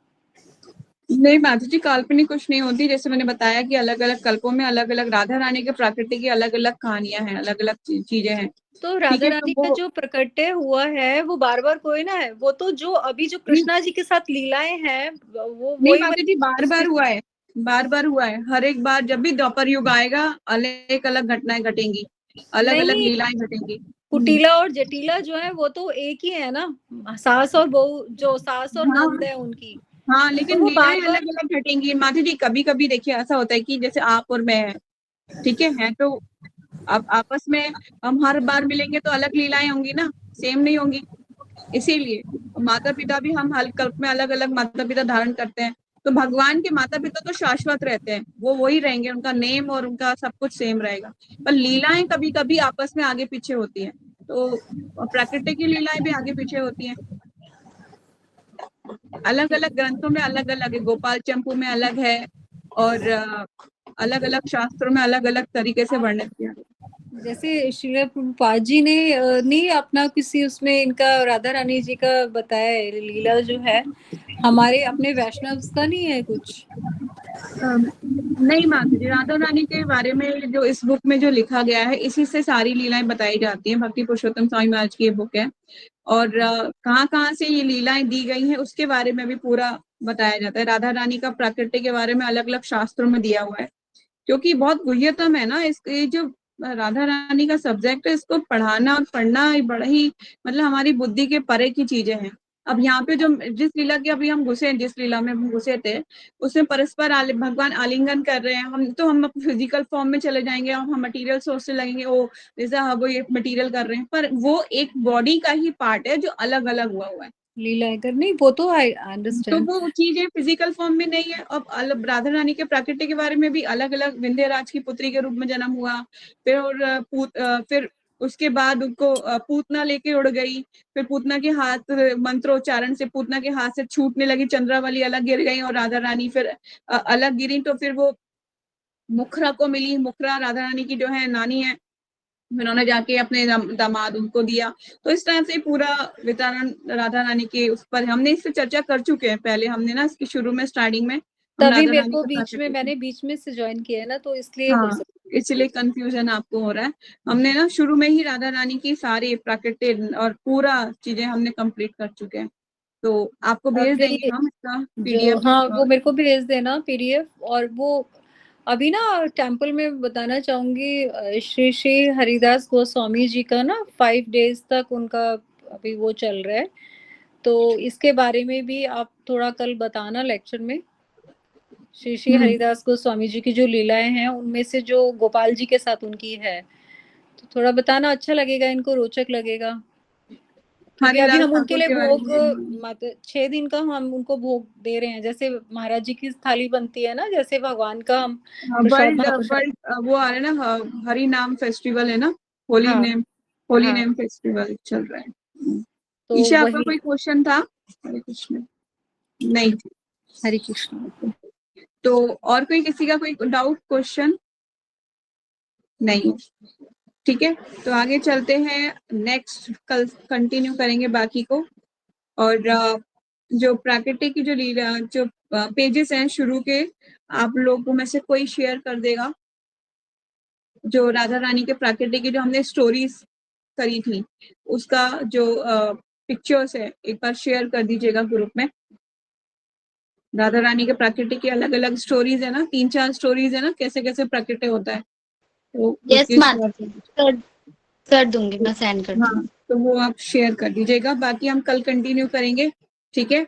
नहीं माता जी, काल्पनिक कुछ नहीं होती। जैसे मैंने बताया कि अलग अलग कल्पों में अलग अलग राधा रानी के प्रकृति की अलग अलग कहानियां हैं, अलग अलग चीजें हैं। तो ठीक राधा है, तो रानी का वो जो प्रकट्य हुआ है वो बार बार कोई ना है, वो तो जो अभी जो नहीं, कृष्णा जी के साथ लीलाएं हैं वो नहीं वही माता जी, बार बार हुआ है, बार बार हुआ है। हर एक बार जब भी द्वापर युग आएगा अलग अलग घटनाएं घटेंगी, अलग अलग नहीं, लीलाएं घटेंगी। कुटिला और जटिला जो है वो तो एक ही है ना, सास और बहू, जो सास और हाँ नंद है उनकी। हाँ, तो लेकिन वो लीलाएं बार बार, अलग अलग घटेंगी माता जी। कभी कभी देखिए ऐसा होता है कि जैसे आप और मैं है, ठीक है तो अब आपस में हम हर बार मिलेंगे तो अलग लीलाएं होंगी ना, सेम नहीं होंगी। इसीलिए माता पिता भी हम हर कल्प में अलग अलग माता पिता धारण करते हैं। तो भगवान के माता पिता तो शाश्वत रहते हैं, वो वही रहेंगे, उनका नेम और उनका सब कुछ सेम रहेगा। पर लीलाएं कभी कभी आपस में आगे पीछे होती हैं, तो प्रकृति की लीलाएं भी आगे पीछे होती हैं। अलग अलग ग्रंथों में अलग अलग है, गोपाल चंपू में अलग है, और अलग अलग शास्त्रों में अलग अलग तरीके से वर्णित किया। जैसे श्रील प्रभुपाद जी ने नहीं अपना किसी उसमें इनका राधा रानी जी का बताया है, लीला जो है हमारे अपने वैष्णव का नहीं है कुछ। नहीं माता जी, राधा रानी के बारे में जो इस बुक में जो लिखा गया है इसी से सारी लीलाएं बताई जाती हैं। भक्ति पुरुषोत्तम स्वामी महाराज की ये बुक है, और कहाँ कहाँ से ये लीलाएं दी गई हैं उसके बारे में भी पूरा बताया जाता है। राधा रानी का प्रकृति के बारे में अलग अलग शास्त्रों में दिया हुआ है, क्योंकि बहुत गुह्यतम है ना। ये जो राधा रानी का सब्जेक्ट है, इसको पढ़ाना और पढ़ना बड़ा ही मतलब हमारी बुद्धि के परे की चीजें हैं। अब यहाँ पे जो जिस लीला के अभी हम घुसे, जिस लीला में हम घुसे थे, उसमें परस्पर भगवान आलिंगन कर रहे हैं। हम फिजिकल फॉर्म में चले जाएंगे और हम मटेरियल सोर्स से लगेंगे, ओ जैसा वो ये मटेरियल कर रहे हैं, पर वो एक बॉडी का ही पार्ट है जो अलग अलग हुआ है। लीलाएं कर, नहीं वो तो आई तो अंडरस्टैंड। वो चीजें फिजिकल फॉर्म में नहीं है। अब अलग राधा रानी के प्रकृति के बारे में भी अलग अलग, विंध्यराज की पुत्री के रूप में जन्म हुआ, फिर और फिर उसके बाद उनको पूतना लेके उड़ गई, फिर पूतना के हाथ मंत्रोच्चारण से पूतना के हाथ से छूटने लगी, चंद्रावली अलग गिर गई और राधा रानी फिर अलग गिरी। तो फिर वो मुखरा को मिली, मुखरा राधा रानी की जो है नानी है, उन्होंने जाके अपने दामाद उनको दिया। तो इस तरह से पूरा वितरण राधा रानी के उस पर हमने इससे चर्चा कर चुके हैं पहले, हमने ना इसकी शुरू में स्टार्टिंग में हम तभी राधा मेरे रानी को का बीच में, मैंने बीच में से ज्वाइन किया है ना, तो इसलिए हो हाँ, सकता इसलिए कंफ्यूजन आपको हो रहा है। हमने ना शुरू में ही राधा रानी की सारी प्राकृतिक और पूरा चीजें हमने कंप्लीट कर चुके हैं। तो आपको है। भेज अभी देंगे हम इसका जो, पीडीएफ। हाँ वो मेरे को भेज देना पीडीएफ। और वो अभी ना टेम्पल में बताना चाहूंगी, श्री श्री हरिदास गोस्वामी जी का ना 5 डेज तक उनका अभी वो चल रहा है, तो इसके बारे में भी आप थोड़ा कल बताना लेक्चर में। श्री श्री हरिदास गोस्वामी जी की जो लीलाएं हैं उनमें से जो गोपाल जी के साथ उनकी है, तो थोड़ा बताना, अच्छा लगेगा इनको, रोचक लगेगा। क्योंकि अभी हरिदास हम उनके ठाकुर लिए के बारे भोग में 6 दिन का हम उनको भोग दे रहे हैं। जैसे महाराज जी की थाली बनती है ना, जैसे भगवान का हम प्रसाद वर्ल्ड महाप्रसाद। वर्ल्ड वो आ रहे हैं ना, हरि नाम फेस्टिवल है ना, होली हाँ नेम, होली हाँ, नेम फेस्टिवल चल रहा है। तो ईशा आपका वही। कोई क्वेश्चन था? हरे कृष्ण। नहीं। हरे कृष्ण। तो और कोई किसी का कोई डाउट क्वेश्चन? नहीं। ठीक है, तो आगे चलते हैं, नेक्स्ट कल कंटिन्यू करेंगे बाकी को। और जो प्राकृतिक की जो लीला जो पेजेस हैं शुरू के, आप लोगों में से कोई शेयर कर देगा जो राधा रानी के प्राकृतिक की जो हमने स्टोरीज करी थी उसका जो पिक्चर्स है, एक बार शेयर कर दीजिएगा ग्रुप में। राधा रानी के प्राकृतिक की अलग अलग स्टोरीज है ना, 3-4 स्टोरीज है ना, कैसे कैसे प्रकृति होता है, तो यस उसकी माता शेयर जी, कर दूंगी, मैं सेंड कर हाँ, दूंगी। तो वो आप शेयर कर दीजिएगा, बाकी हम कल कंटिन्यू करेंगे। ठीक है,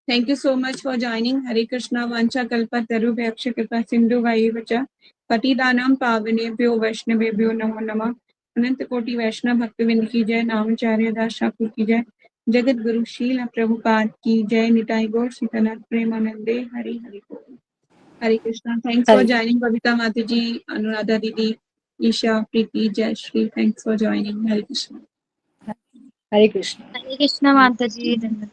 thank you so much for joining. Hare Krishna वांछा कल्पतरुभ्यश्च कृपा सिंधुभैव च पतितानां पावनेभ्यो वैष्णवेभ्यो नमो नमः। अनंत कोटि वैष्णव भक्तविंद की जय, नामचार्य दास ठाकुर की जय, जगत गुरु शील प्रभुपाद की जय, निताई गौर सीतनाथ प्रेमानंदे। हरि हरि बोल। Hare Krishna. Thanks for Hare joining Babita माता जी, अनुराधा दीदी, Isha, Preeti, Jay Shri, thanks for joining. Hare Krishna. Hare Krishna. Hare Krishna माता जी, धन्यवाद।